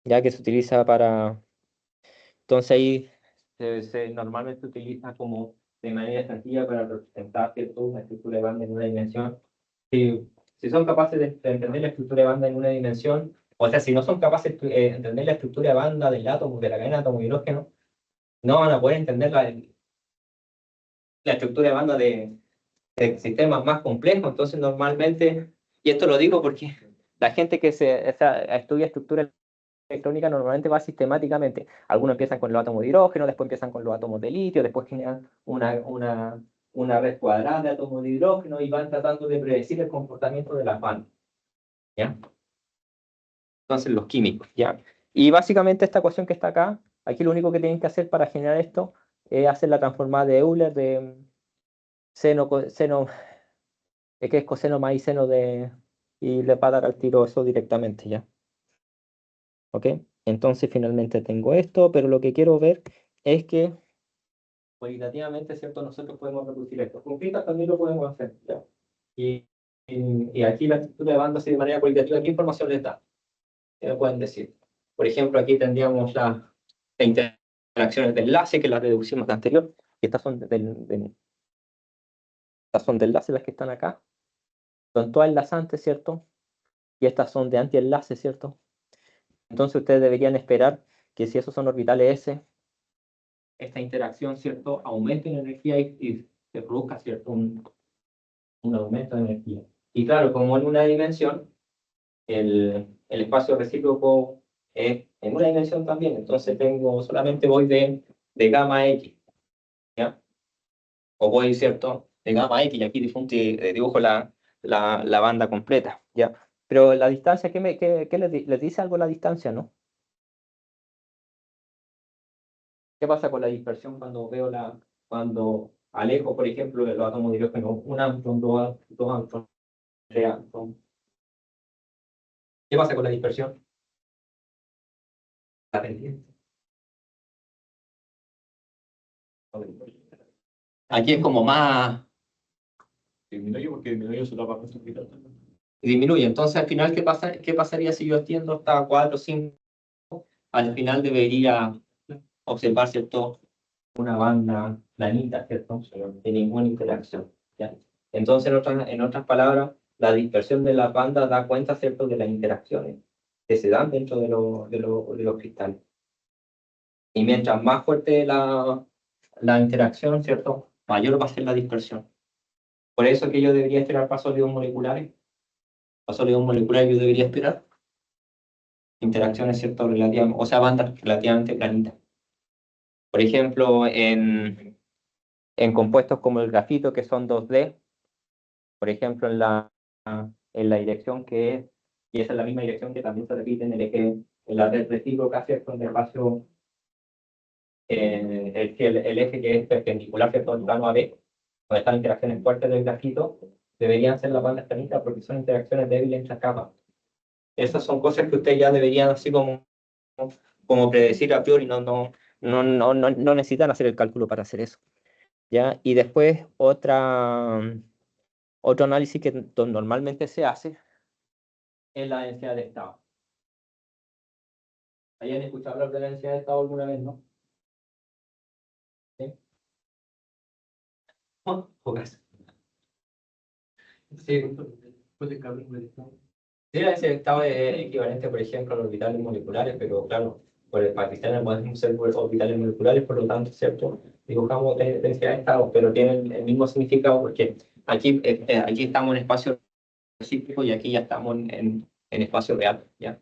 Ya que se utiliza para... Entonces ahí normalmente se utiliza como de manera sencilla para representar, ¿cierto?, una estructura de banda en una dimensión. Si son capaces de entender la estructura de banda en una dimensión, o sea, si no son capaces de entender la estructura de banda del átomo, de la cadena de átomos de hidrógeno, no van a poder entender la estructura de banda de sistemas más complejos. Entonces, normalmente, y esto lo digo porque la gente que o sea, estudia estructura electrónica normalmente va sistemáticamente. Algunos empiezan con los átomos de hidrógeno, después empiezan con los átomos de litio, después generan una red cuadrada de átomos de hidrógeno y van tratando de predecir el comportamiento de las bandas, ¿ya? Entonces, los químicos, ¿ya? Y básicamente esta ecuación que está acá, aquí lo único que tienen que hacer para generar esto es hacer la transformada de Euler de seno, que es coseno más y seno de... y le va a dar al tiro eso directamente, ¿ya? ¿Ok? Entonces finalmente tengo esto, pero lo que quiero ver es que cualitativamente, ¿cierto? Nosotros podemos reproducir esto. Con pintas también lo podemos hacer, ¿ya? Y aquí la estructura de banda, así de manera cualitativa, ¿qué información les da? ¿Qué me pueden decir? Por ejemplo, aquí tendríamos las interacciones de enlace, que las deducimos de anterior, y estas son estas son de enlace las que están acá. Son todas enlazantes, ¿cierto? Y estas son de antienlace, ¿cierto? Entonces ustedes deberían esperar que si esos son orbitales S, esta interacción, ¿cierto?, aumente en energía y se produzca, ¿cierto?, un aumento de energía. Y claro, como en una dimensión, el espacio recíproco es en una dimensión también, entonces solamente voy de gamma X, ¿ya? O voy, ¿cierto?, de gamma X, y aquí dibujo la banda completa, ¿ya? Pero la distancia, ¿qué les dice algo la distancia, no? ¿Qué pasa con la dispersión cuando cuando alejo, por ejemplo, los átomos de hidrógeno, un Angstrom, dos Angstrom, tres Angstrom? ¿Qué pasa con la dispersión? La pendiente. Aquí es como más... Disminuye porque disminuye su tapa orbital. Disminuye. Entonces, al final, ¿qué pasaría si yo extiendo hasta 4 o 5? Al final debería observar, ¿cierto?, una banda planita, ¿cierto?, de ninguna interacción, ¿ya? Entonces, en otras palabras, la dispersión de las bandas da cuenta, ¿cierto?, de las interacciones que se dan dentro de los cristales. Y mientras más fuerte la interacción, ¿cierto?, mayor va a ser la dispersión. Por eso que yo debería esperar para sólidos moleculares. Para sólidos moleculares yo debería esperar interacciones, ¿cierto?, o sea, bandas relativamente planitas. Por ejemplo, en compuestos como el grafito, que son 2D, por ejemplo, en la dirección que es, y esa es la misma dirección que también se repite en el eje, en la red recíproca, ¿cierto?, en el espacio, el eje que es perpendicular, ¿cierto?, al plano AB, donde están interacciones fuertes del grafito, deberían ser las bandas planitas porque son interacciones débiles entre capas. Esas son cosas que ustedes ya deberían así como predecir a priori, no necesitan hacer el cálculo para hacer eso, ¿ya? Y después otro análisis que normalmente se hace es la densidad de estado. ¿Hayan escuchado hablar de la densidad de estado alguna vez, no? ¿Sí? Pocas. Sí. Sí, la densidad de estado es equivalente, por ejemplo, a los orbitales moleculares, pero claro, para cristianos podemos ser orbitales moleculares, por lo tanto, ¿cierto?, dibujamos densidad de estado, pero tienen el mismo significado porque aquí estamos en espacio recíproco y aquí ya estamos en espacio real, ¿ya?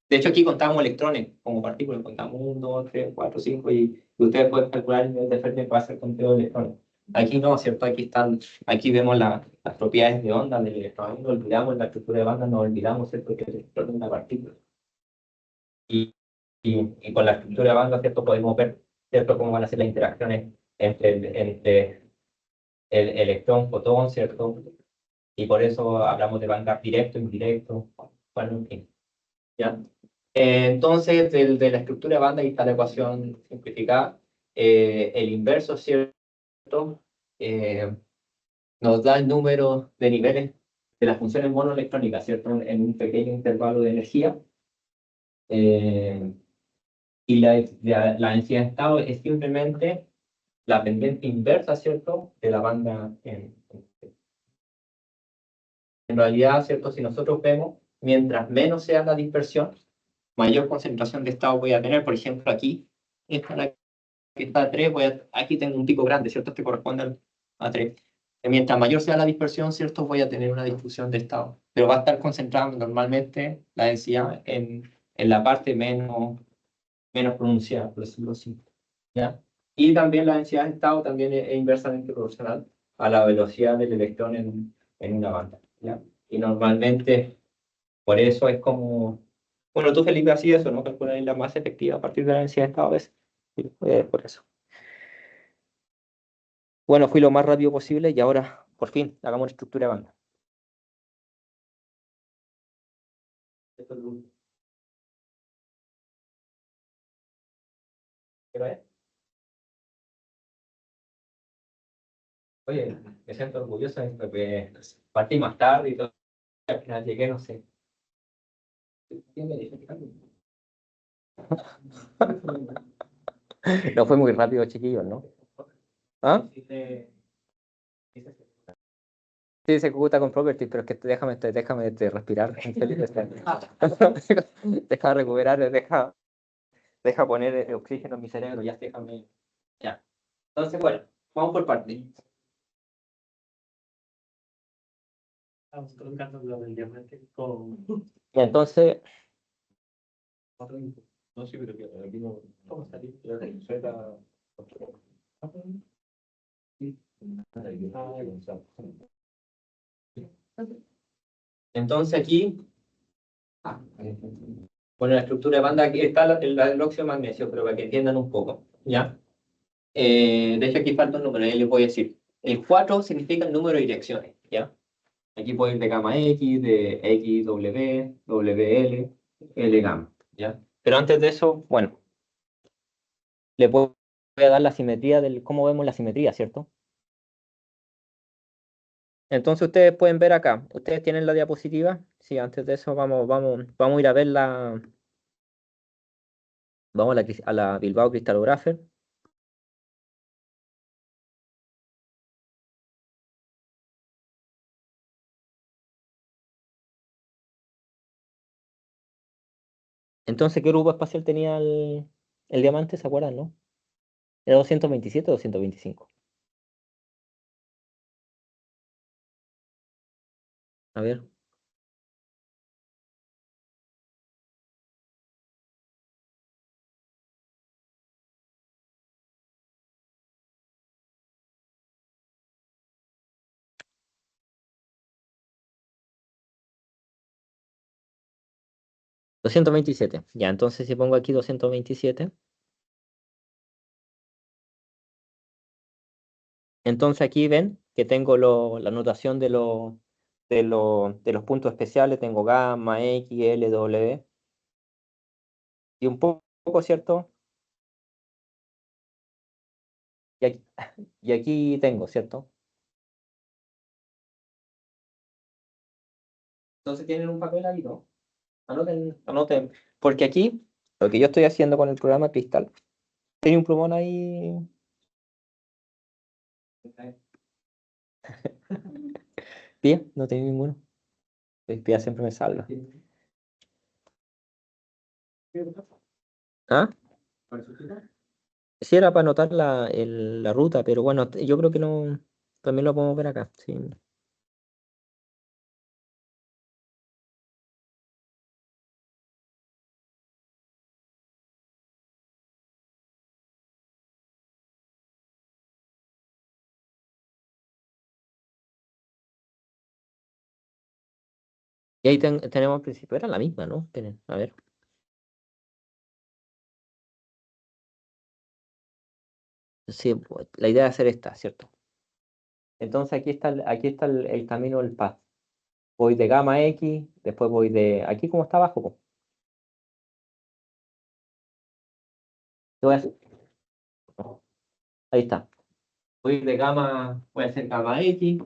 De hecho, aquí contamos electrones como partículas, contamos 1, 2, 3, 4, 5, y ustedes pueden calcular el nivel de Fermi para hacer conteo de electrones. Aquí no, ¿cierto? Aquí vemos las propiedades de onda del electrón, no olvidamos la estructura de banda, no olvidamos, ¿cierto?, que el electrón es una partícula. Y con la estructura de banda, ¿cierto?, podemos ver, ¿cierto?, cómo van a ser las interacciones entre el electrón, fotón, ¿cierto? Y por eso hablamos de banda directo, indirecto, bueno, en fin, ¿ya? Entonces, de la estructura de banda, ahí está la ecuación simplificada. El inverso, ¿cierto?, nos da el número de niveles de las funciones monoelectrónicas, ¿cierto?, en un pequeño intervalo de energía. Y la densidad de estado es simplemente la pendiente inversa, ¿cierto?, de la banda en realidad, ¿cierto?, si nosotros vemos, mientras menos sea la dispersión, mayor concentración de estado voy a tener. Por ejemplo, aquí, esta que está a 3, aquí tengo un pico grande, ¿cierto? Este corresponde a 3. Mientras mayor sea la dispersión, ¿cierto?, voy a tener una difusión de estado, pero va a estar concentrada normalmente la densidad en la parte menos pronunciada, por decirlo así, ¿ya? Y también la densidad de estado también es inversamente proporcional a la velocidad del electrón en una banda, ¿ya? Y normalmente, por eso es como... Bueno, tú, Felipe, así eso, ¿no? Calcular la masa efectiva a partir de la densidad de estado a veces. Sí, por eso. Bueno, fui lo más rápido posible y ahora, por fin, hagamos una estructura de banda. Oye, me siento orgulloso porque partí más tarde y todo. Al final llegué, no sé. ¿Quién me dice? No fue muy rápido, chiquillos, ¿no? ¿Ah? Sí, se ejecuta con property, pero es que déjame respirar. Deja recuperar, deja poner oxígeno en mi cerebro, ya déjame. Ya. Entonces, bueno, vamos por partes. Estamos colocando lo del diamante con Y entonces, otro info. No, sí, pero que aquí no. ¿Cómo está aquí? Z. entonces aquí, bueno, la estructura de banda, aquí está el óxido de magnesio, pero para que entiendan un poco, ¿ya? De hecho, aquí falta un número, y les voy a decir. El 4 significa el número de direcciones, ¿ya? Aquí puede ir de gamma X, de X, W, WL, L gamma, ¿ya? Pero antes de eso, bueno, voy a dar la simetría cómo vemos la simetría, ¿cierto? Entonces ustedes pueden ver acá, ustedes tienen la diapositiva. Sí, antes de eso vamos a ir a ver vamos a la Bilbao Crystallographer. Entonces, ¿qué grupo espacial tenía el diamante? ¿Se acuerdan, no? ¿Era 227 o 225? A ver. $227. Ya, entonces si pongo aquí 227, entonces aquí ven que tengo la notación de los puntos especiales, tengo gamma, X, L, W, y un poco, ¿cierto? Y aquí, y aquí tengo, ¿cierto? Entonces tienen un papel ahí, ¿no? Anoten, porque aquí, lo que yo estoy haciendo con el programa Crystal, tiene un plumón ahí. Pía, no tenía ninguno. Pía siempre me salva. ¿Ah? Sí, era para anotar la ruta, pero bueno, yo creo que no. También lo podemos ver acá. Sí. Y ahí tenemos al principio, era la misma, ¿no? Esperen, a ver. Sí, pues, la idea de hacer esta, ¿cierto? Entonces aquí está el camino del path. Voy de gamma X, después voy de. Aquí como está abajo, po. Lo voy a hacer- Ahí está. Voy de gamma, voy a hacer gamma X,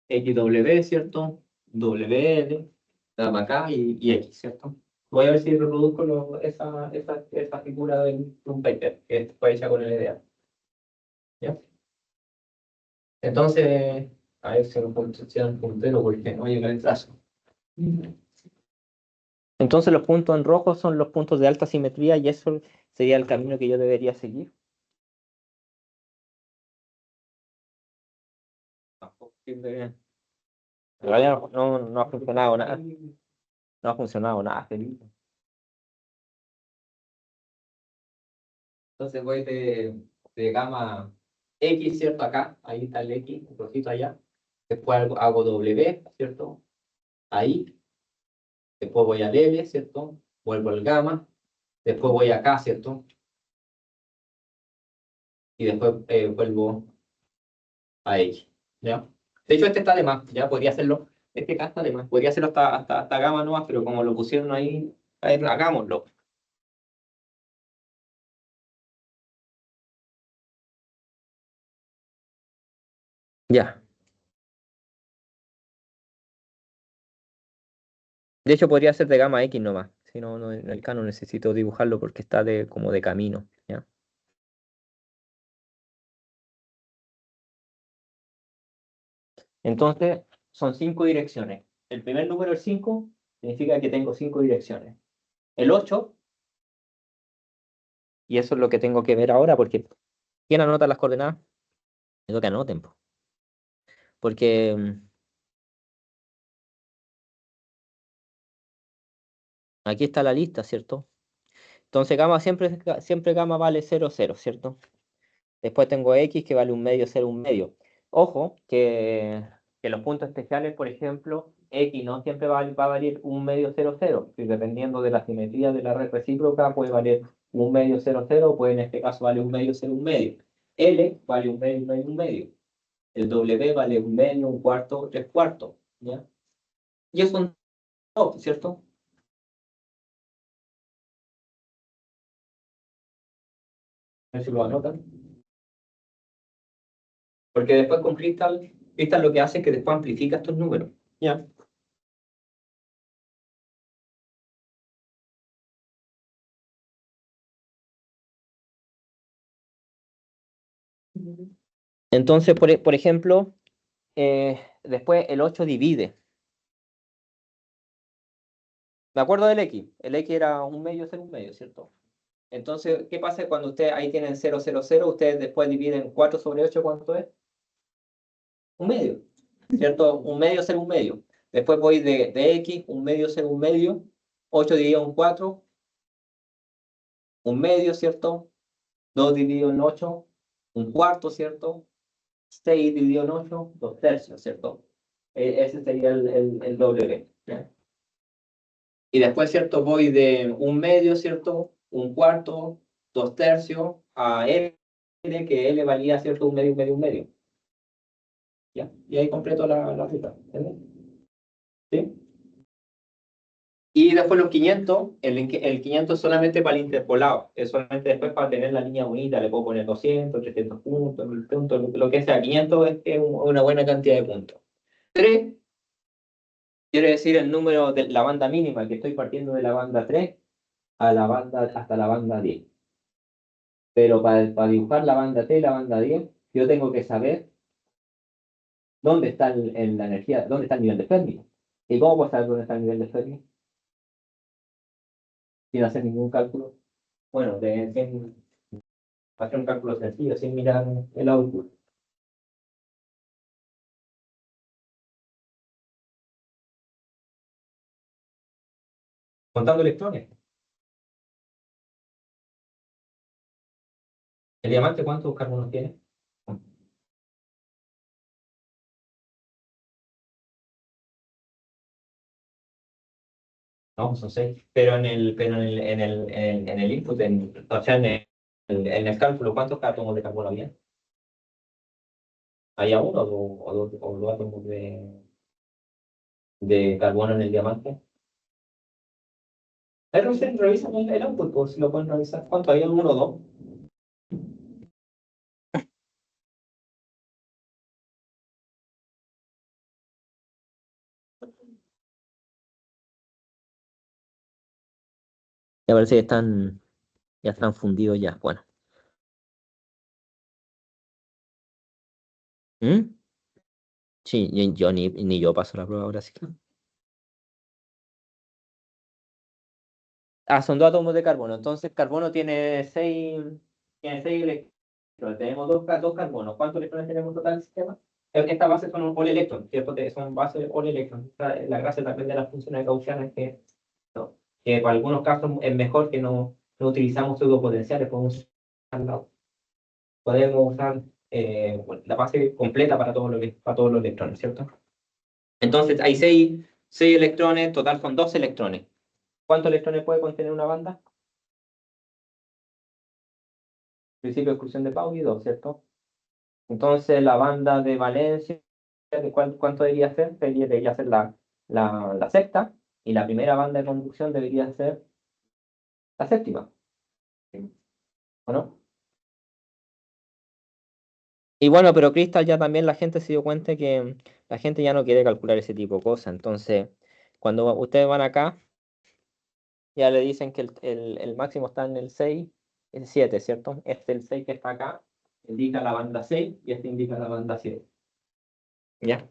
XW, ¿cierto? WL, gamma K y X, ¿cierto? Voy a ver si reproduzco esa figura de un paper que fue hecha con LDA. ¿Ya? Entonces, a ver si lo funciona el puntero porque no llega el trazo. Entonces los puntos en rojo son los puntos de alta simetría y eso sería el camino que yo debería seguir. Tampoco sirve. En realidad no ha funcionado nada. No ha funcionado nada, Felipe. Entonces voy de gamma X, ¿cierto? Acá, ahí está el X, un poquito allá. Después hago W, ¿cierto? Ahí. Después voy al L, ¿cierto? Vuelvo al gamma. Después voy acá, ¿cierto? Y después vuelvo a X, ¿ya? De hecho, este está de más, ya podría hacerlo. Este acá está de más, podría hacerlo hasta gamma nomás, pero como lo pusieron ahí, hagámoslo. Ya. De hecho, podría ser de gamma X nomás. Si no, en el caso necesito dibujarlo porque está como de camino, ¿ya? Entonces, son 5 direcciones. El primer número, el 5, significa que tengo 5 direcciones. El 8, y eso es lo que tengo que ver ahora, porque ¿quién anota las coordenadas? Es que anoten, po. Porque aquí está la lista, ¿cierto? Entonces gamma siempre gamma vale 0, 0, ¿cierto? Después tengo x que vale un medio, 0, un medio. Ojo que los puntos especiales, por ejemplo, x no siempre va a valer un medio, 0, 0. Y dependiendo de la simetría de la red recíproca, puede valer un medio, 0, 0, puede en este caso vale un medio, 0, un medio. L vale un medio, un medio, un medio. El W vale un medio, un cuarto, 3 cuartos. ¿Ya? Y eso es todo, ¿cierto? A ver si lo anotan. Porque después con Crystal lo que hace es que después amplifica estos números. ¿Ya? Entonces, por ejemplo, después el 8 divide. Me acuerdo del X. El X era un medio, ser un medio, ¿cierto? Entonces, ¿qué pasa cuando ustedes ahí tienen 0, 0, 0? Ustedes después dividen 4 sobre 8, ¿cuánto es? Un medio, ¿cierto? Un medio, ser un medio. Después voy de X, un medio, ser un medio. 8 dividido en 4, un medio, ¿cierto? 2 dividido en 8, un cuarto, ¿cierto? 6 dividido en 8, 2 tercios, ¿cierto? Ese sería el W. ¿Ya? Y después, ¿cierto? Voy de un medio, ¿cierto? Un cuarto, 2 tercios, a L, que L valía, ¿cierto? Un medio, un medio, un medio. ¿Ya? Y ahí completo la ruta. ¿Entiendes? ¿Sí? Y después los 500, el 500 solamente para el interpolado. Es solamente después para tener la línea bonita. Le puedo poner 200, 300 puntos, 1000 puntos, lo que sea. 500 es una buena cantidad de puntos. 3 quiere decir el número de la banda mínima, que estoy partiendo de la banda 3 a la banda, hasta la banda 10. Pero para dibujar la banda T y la banda 10, yo tengo que saber dónde está la energía, dónde está el nivel de Fermi. ¿Y cómo puedo saber dónde está el nivel de Fermi? Sin hacer ningún cálculo. Bueno, sin hacer un cálculo sencillo, sin mirar el output. Contando electrones. ¿El diamante cuántos carbonos tiene? No, son 6. Pero en el input, o sea, en el cálculo, ¿cuántos átomos de carbono había? ¿Había uno o dos átomos de carbono en el diamante? Revisan el output, pues, si lo pueden revisar. ¿Cuánto había? ¿Uno o dos? Me parece que ya están fundidos ya. Bueno. ¿Mm? Sí, yo ni yo paso la prueba ahora sí. Ah, son dos átomos de carbono. Entonces, carbono tiene 6 electrones. Tenemos dos carbonos. ¿Cuántos electrones tenemos total en el sistema? Estas bases son all electrons, ¿cierto? Son bases all electrons. La gracia también de las funciones gaussianas es que, no, que para algunos casos es mejor que no utilizamos pseudopotenciales, podemos usar la base completa para todos los electrones, ¿cierto? Entonces, hay 6 electrones, total son 2 electrones. ¿Cuántos electrones puede contener una banda? Principio de exclusión de Pauli, 2, ¿cierto? Entonces, la banda de valencia, ¿cuánto debería ser? Debería ser la sexta, y la primera banda de conducción debería ser la séptima. ¿O no? Y bueno, pero Crystal ya también la gente se dio cuenta que la gente ya no quiere calcular ese tipo de cosas. Entonces, cuando ustedes van acá, ya le dicen que el máximo está en el 6, el 7, ¿cierto? El 6 que está acá indica la banda 6 y este indica la banda 7. ¿Ya?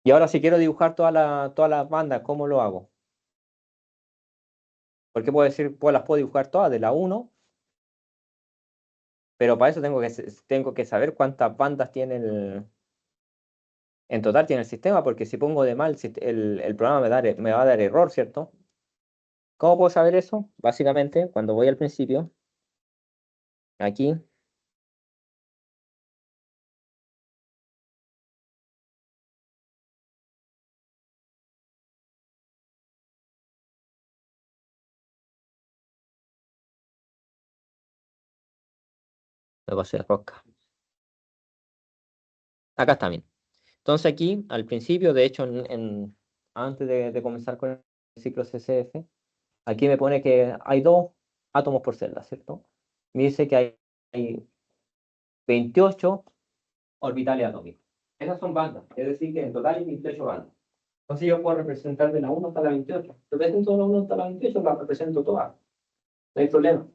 Y ahora si quiero dibujar todas las bandas, ¿cómo lo hago? Porque puedo decir, pues las puedo dibujar todas de la 1, pero para eso tengo que saber cuántas bandas tiene en total tiene el sistema, porque si pongo de mal, el programa me va a dar error, ¿cierto? ¿Cómo puedo saber eso? Básicamente, cuando voy al principio, aquí, me pasé la rosca. Acá está bien. Entonces aquí, al principio, de hecho, antes de comenzar con el ciclo CCF, aquí me pone que hay 2 átomos por celda, ¿cierto? Me dice que hay 28 orbitales atómicos. Esas son bandas, es decir, que en total hay 28 bandas. Entonces yo puedo representar de la 1 hasta la 28. Represento de la 1 hasta la 28, la represento todas. No hay problema.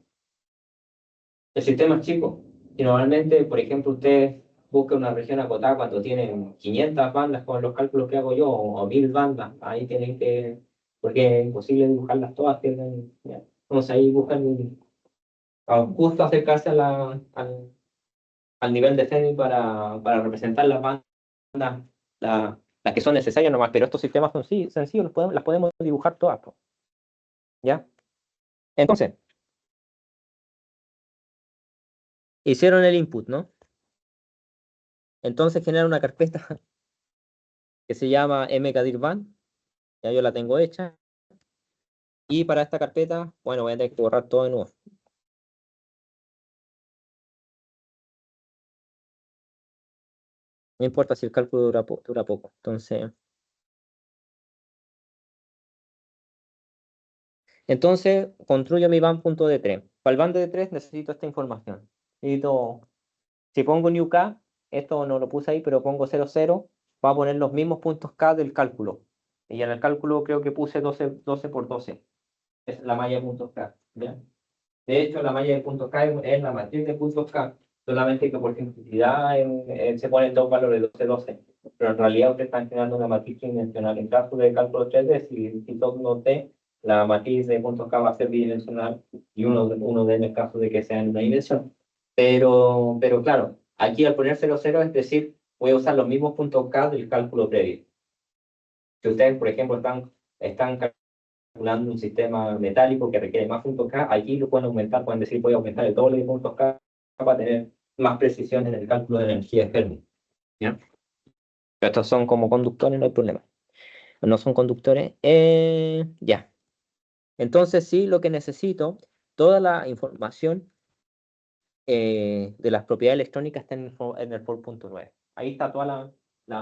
El sistema es chico. Y normalmente, por ejemplo, usted busca una región acotada cuando tienen 500 bandas con los cálculos que hago yo, o 1000 bandas. Ahí tienen que, porque es imposible dibujarlas todas. Ya. Entonces ahí buscan justo acercarse al nivel de Zenit para representar las bandas, las que son necesarias nomás. Pero estos sistemas son sencillos, las podemos dibujar todas, po. ¿Ya? Entonces, hicieron el input, ¿no? Entonces genera una carpeta que se llama mkdirban, ya yo la tengo hecha, y para esta carpeta, bueno, voy a tener que borrar todo de nuevo. No importa si el cálculo dura poco. Entonces construyo mi ban.d3. Para el ban de D3 necesito esta información. Si pongo new k, esto no lo puse ahí, pero pongo 00, va a poner los mismos puntos k del cálculo. Y en el cálculo creo que puse 12 por 12. Es la malla de puntos k. ¿Ya? De hecho, la malla de puntos K es la matriz de puntos K, solamente que por simplicidad se ponen 2 valores 12, 12. Pero en realidad usted está generando una matriz tridimensional. En caso de cálculo 3D, si son 2D, la matriz de puntos K va a ser bidimensional y uno D en el caso de que sea en una dimensión. Pero claro, aquí al poner 0, 0, es decir, voy a usar los mismos puntos K del cálculo previo. Si ustedes, por ejemplo, están calculando un sistema metálico que requiere más puntos K, aquí lo pueden aumentar, pueden decir voy a aumentar el doble de puntos K para tener más precisión en el cálculo de energía de Fermi. ¿Ya? Pero estos son como conductores, no hay problema. No son conductores. Ya. Entonces sí, lo que necesito, toda la información de las propiedades electrónicas está en el 4.9. Ahí está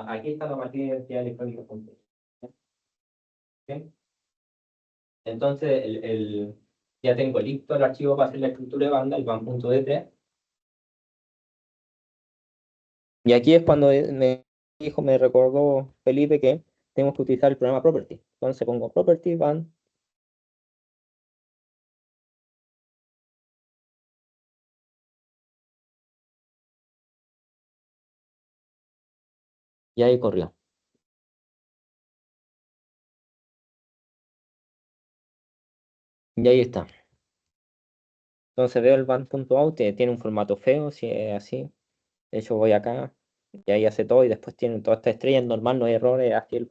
aquí está la materia de identidad electrónica. ¿Ok? Entonces, ya tengo listo el archivo para hacer la estructura de banda, el ban.d3. Y aquí es cuando me recordó Felipe que tengo que utilizar el programa property. Entonces pongo property ban. Y ahí corrió. Y ahí está. Entonces veo el ban.out, tiene un formato feo, si es así. De hecho voy acá y ahí hace todo y después tiene toda esta estrella, normal, no hay errores, así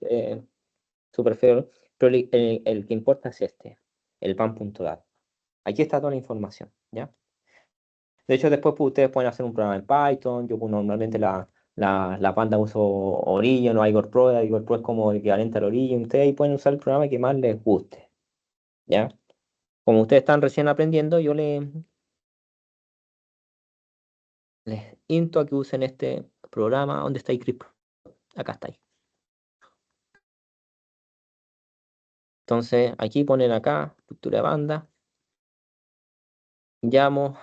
súper feo. Pero el que importa es este, el ban.dat. Aquí está toda la información, ¿ya? De hecho, después pues, ustedes pueden hacer un programa en Python. Yo pues, normalmente la banda uso Origin o Igor Pro. Igor Pro es como el equivalente al Origin. Ustedes ahí pueden usar el programa que más les guste, ¿ya? Como ustedes están recién aprendiendo, yo les insto a que usen este programa. ¿Dónde está iCrypt? Acá está ahí. Entonces, aquí ponen acá, estructura de banda. Llamo.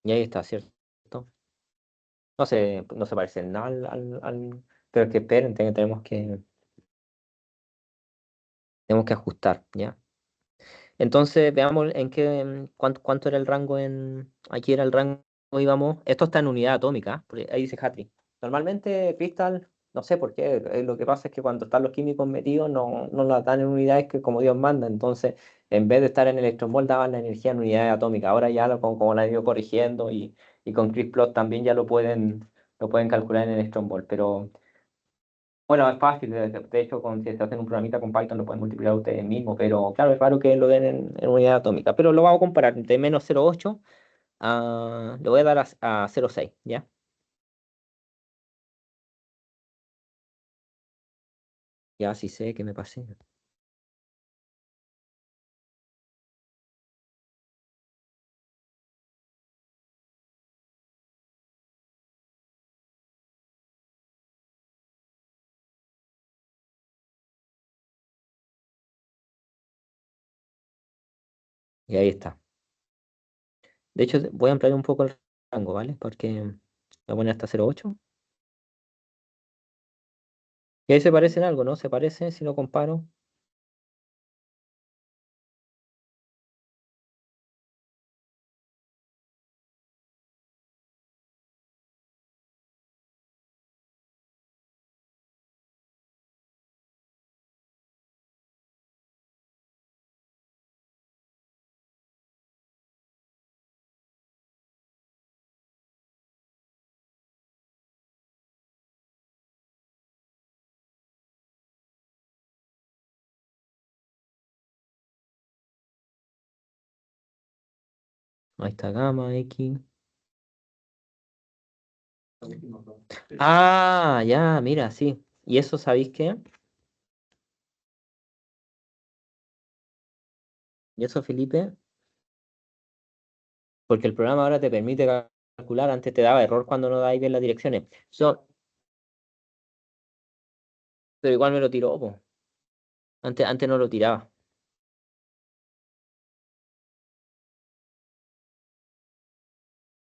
Y ahí está, ¿cierto? No se parece en nada pero es que esperen, tenemos que Tenemos que ajustar, ¿ya? Entonces, veamos en qué, cuánto era el rango aquí era el rango, íbamos, esto está en unidad atómica, porque ahí dice Hatri. Normalmente, Crystal, no sé por qué, lo que pasa es que cuando están los químicos metidos, no las dan en unidades que como Dios manda, entonces, en vez de estar en electronvolt, daban la energía en unidades atómicas. Ahora ya, como la han ido corrigiendo, y con CRISPR también ya lo pueden calcular en electronvolt, pero... Bueno, es fácil, de hecho, si se hacen un programita con Python lo pueden multiplicar ustedes mismos, pero claro, es raro que lo den en unidad atómica. Pero lo vamos a comparar de menos 0,8 le voy a dar a 0,6, ¿ya? Ya sí sé que me pasé. Y ahí está. De hecho, voy a ampliar un poco el rango, ¿vale? Porque voy a poner hasta 0,8. Y ahí se parecen algo, ¿no? Se parece si lo comparo. Ahí está gamma, X. Ah, ya, mira, sí. ¿Y eso sabéis qué? ¿Y eso, Felipe? Porque el programa ahora te permite calcular, antes te daba error cuando no dais bien las direcciones. Pero igual me lo tiró, po. Antes no lo tiraba.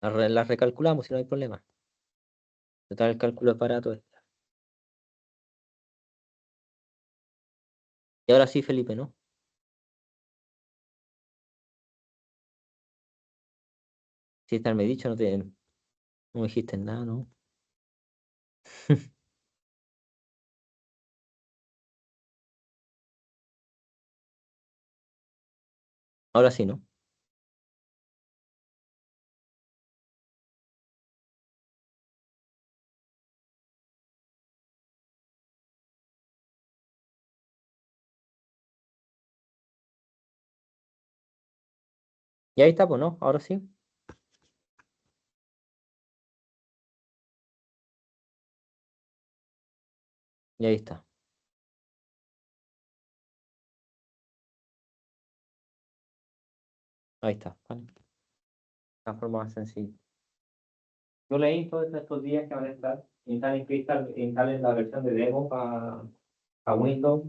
Las recalculamos si no hay problema. Total, el cálculo es barato. Y ahora sí, Felipe, ¿no? Si está me dicho, no me dijiste nada, ¿no? Ahora sí, ¿no? Y ahí está, pues, ¿no? Ahora sí. Y ahí está. Ahí está. Vale. La forma más sencilla. Yo leí todos estos días que van a estar. Instalen la versión de demo para Windows.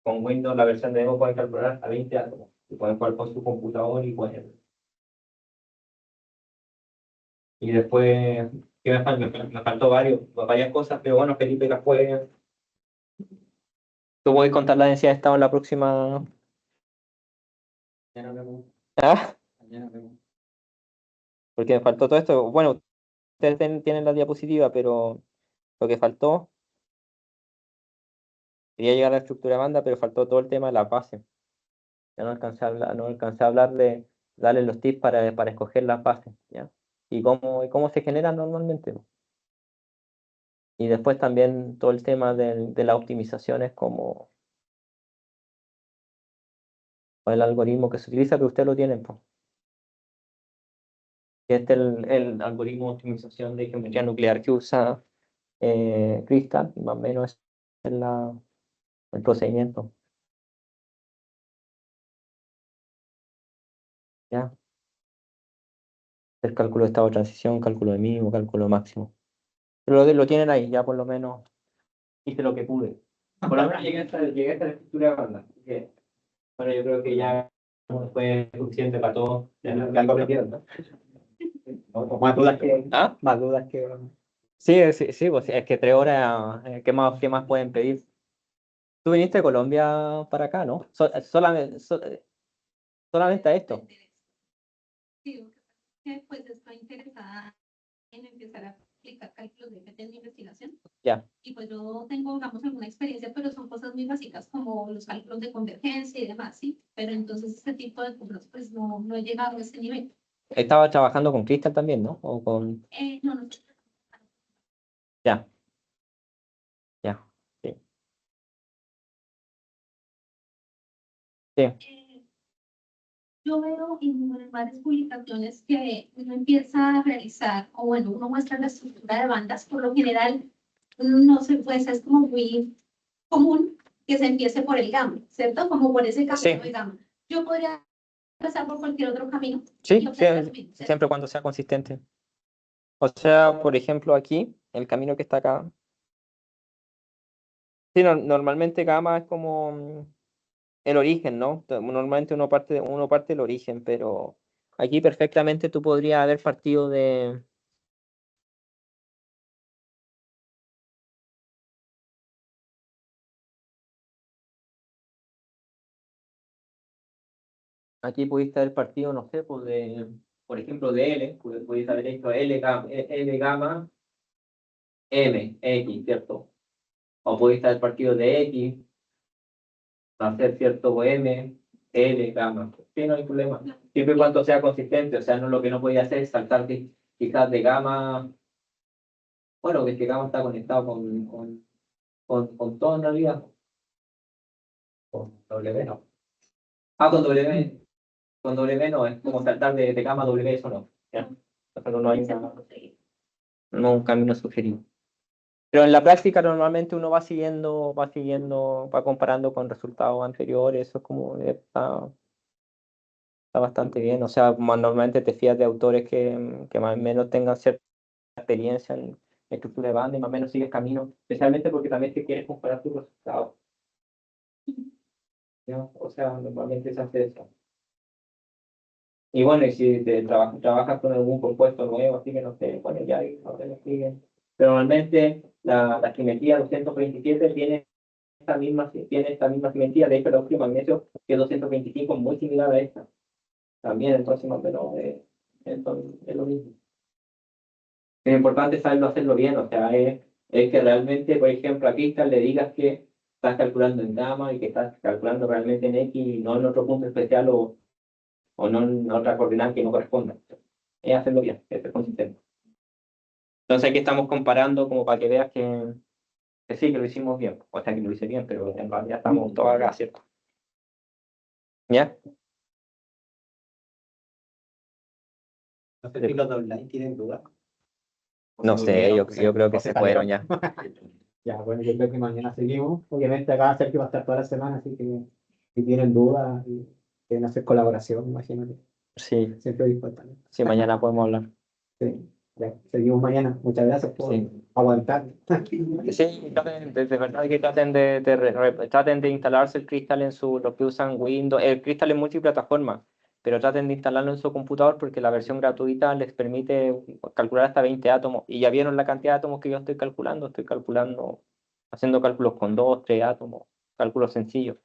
Con Windows la versión de demo pueden calcular hasta 20 átomos. Y pueden jugar con su computador y pueden. Y después, ¿qué me faltó varias cosas, pero bueno, Felipe las puede. Tú voy a contar la densidad de estado en la próxima. Mañana vemos. ¿Ah? Mañana vemos. Porque me faltó todo esto. Bueno, ustedes tienen la diapositiva, pero lo que faltó, quería llegar a la estructura de banda, pero faltó todo el tema de las bases. Ya no alcancé a hablar de darle los tips para escoger las bases, ¿ya? Y cómo se generan normalmente. Y después también todo el tema de las optimizaciones, como el algoritmo que se utiliza, que ustedes lo tienen, pues. Este es el algoritmo de optimización de geometría nuclear que usa Crystal, y más o menos es el procedimiento. ¿Ya? El cálculo de estado de transición, cálculo de mínimo, cálculo máximo. Pero lo tienen ahí, ya por lo menos hice lo que pude. Por lo menos llegué hasta la estructura de banda. Así que, bueno, yo creo que ya fue suficiente para todos. Ya no, algo aprendieron, ¿no? O más dudas que. ¿Ah? Más dudas que. Sí, sí, sí, pues es que 3 horas, ¿qué más pueden pedir? Tú viniste de Colombia para acá, ¿no? Solamente a esto. Sí, lo que pasa es que pues estoy interesada en empezar a aplicar cálculos de GPT en mi investigación. Ya. Y pues yo tengo, digamos, alguna experiencia, pero son cosas muy básicas como los cálculos de convergencia y demás, ¿sí? Pero entonces este tipo de cosas pues no he llegado a ese nivel. Estaba trabajando con Crystal también, ¿no? O con... No. Ya, ya. Sí. Sí. Yo veo en varias publicaciones que uno empieza a realizar, o bueno, uno muestra la estructura de bandas, por lo general, no se pues es como muy común que se empiece por el gamma, ¿cierto? Como por ese camino Sí. de gamma. Yo podría empezar por cualquier otro camino. Sí, y obtener lo mismo, ¿cierto? siempre cuando sea consistente. O sea, por ejemplo, aquí, el camino que está acá. Sí, normalmente gamma es como el origen, ¿no? Normalmente uno parte del origen, pero aquí perfectamente tú podrías haber partido de... Aquí pudiste haber partido, no sé, pues de, por ejemplo, de L, pudiste haber hecho L gamma, M, X, ¿cierto? O pudiste haber partido de X, hacer cierto M, L, gamma. Sí, no hay problema. Siempre y cuando sea consistente, o sea, no lo que no podía hacer es saltar quizás de gamma, bueno, que este gamma está conectado con todo en realidad. Con W, no. Ah, con W no, es como saltar de gamma a W, eso no. ¿Ya? Pero no hay un camino sugerido. Pero en la práctica normalmente uno va comparando con resultados anteriores, eso es como está bastante bien. O sea, normalmente te fías de autores que más o menos tengan cierta experiencia en estructura de banda y más o menos sigues camino, especialmente porque también te quieres comparar tus resultados. ¿Ya? O sea, normalmente se hace eso. Y bueno, y si trabajas con algún compuesto nuevo, así que no sé, bueno, ya ahí no te lo siguen. Pero normalmente la simetría 227 tiene esta misma simetría, de hecho el óxido magnesio que es 225 muy similar a esta. También, entonces más o menos es lo mismo. Es importante saberlo hacerlo bien, o sea, es que realmente, por ejemplo, a Crystal le digas que estás calculando en gamma y que estás calculando realmente en X y no en otro punto especial o no en otra coordenada que no corresponda. Es hacerlo bien, es ser consistente. Entonces aquí estamos comparando como para que veas que sí, que lo hicimos bien. O sea, que lo hice bien, pero en realidad estamos todos acá, ¿cierto? ¿Ya? No sé si los de online tienen dudas. No sé, yo creo que se fueron ya. Ya, bueno, yo creo que mañana seguimos. Obviamente acá Sergio va a estar toda la semana, así que si tienen dudas y quieren hacer colaboración, imagínate. Sí, Siempre dispuesta. sí, mañana podemos hablar. Sí, ya, seguimos mañana. Muchas gracias por Sí. aguantar. Sí, de verdad que traten de instalarse el Crystal los que usan Windows. El Crystal es multiplataforma, pero traten de instalarlo en su computador porque la versión gratuita les permite calcular hasta 20 átomos. Y ya vieron la cantidad de átomos que yo estoy calculando, haciendo cálculos con 2, 3 átomos, cálculos sencillos.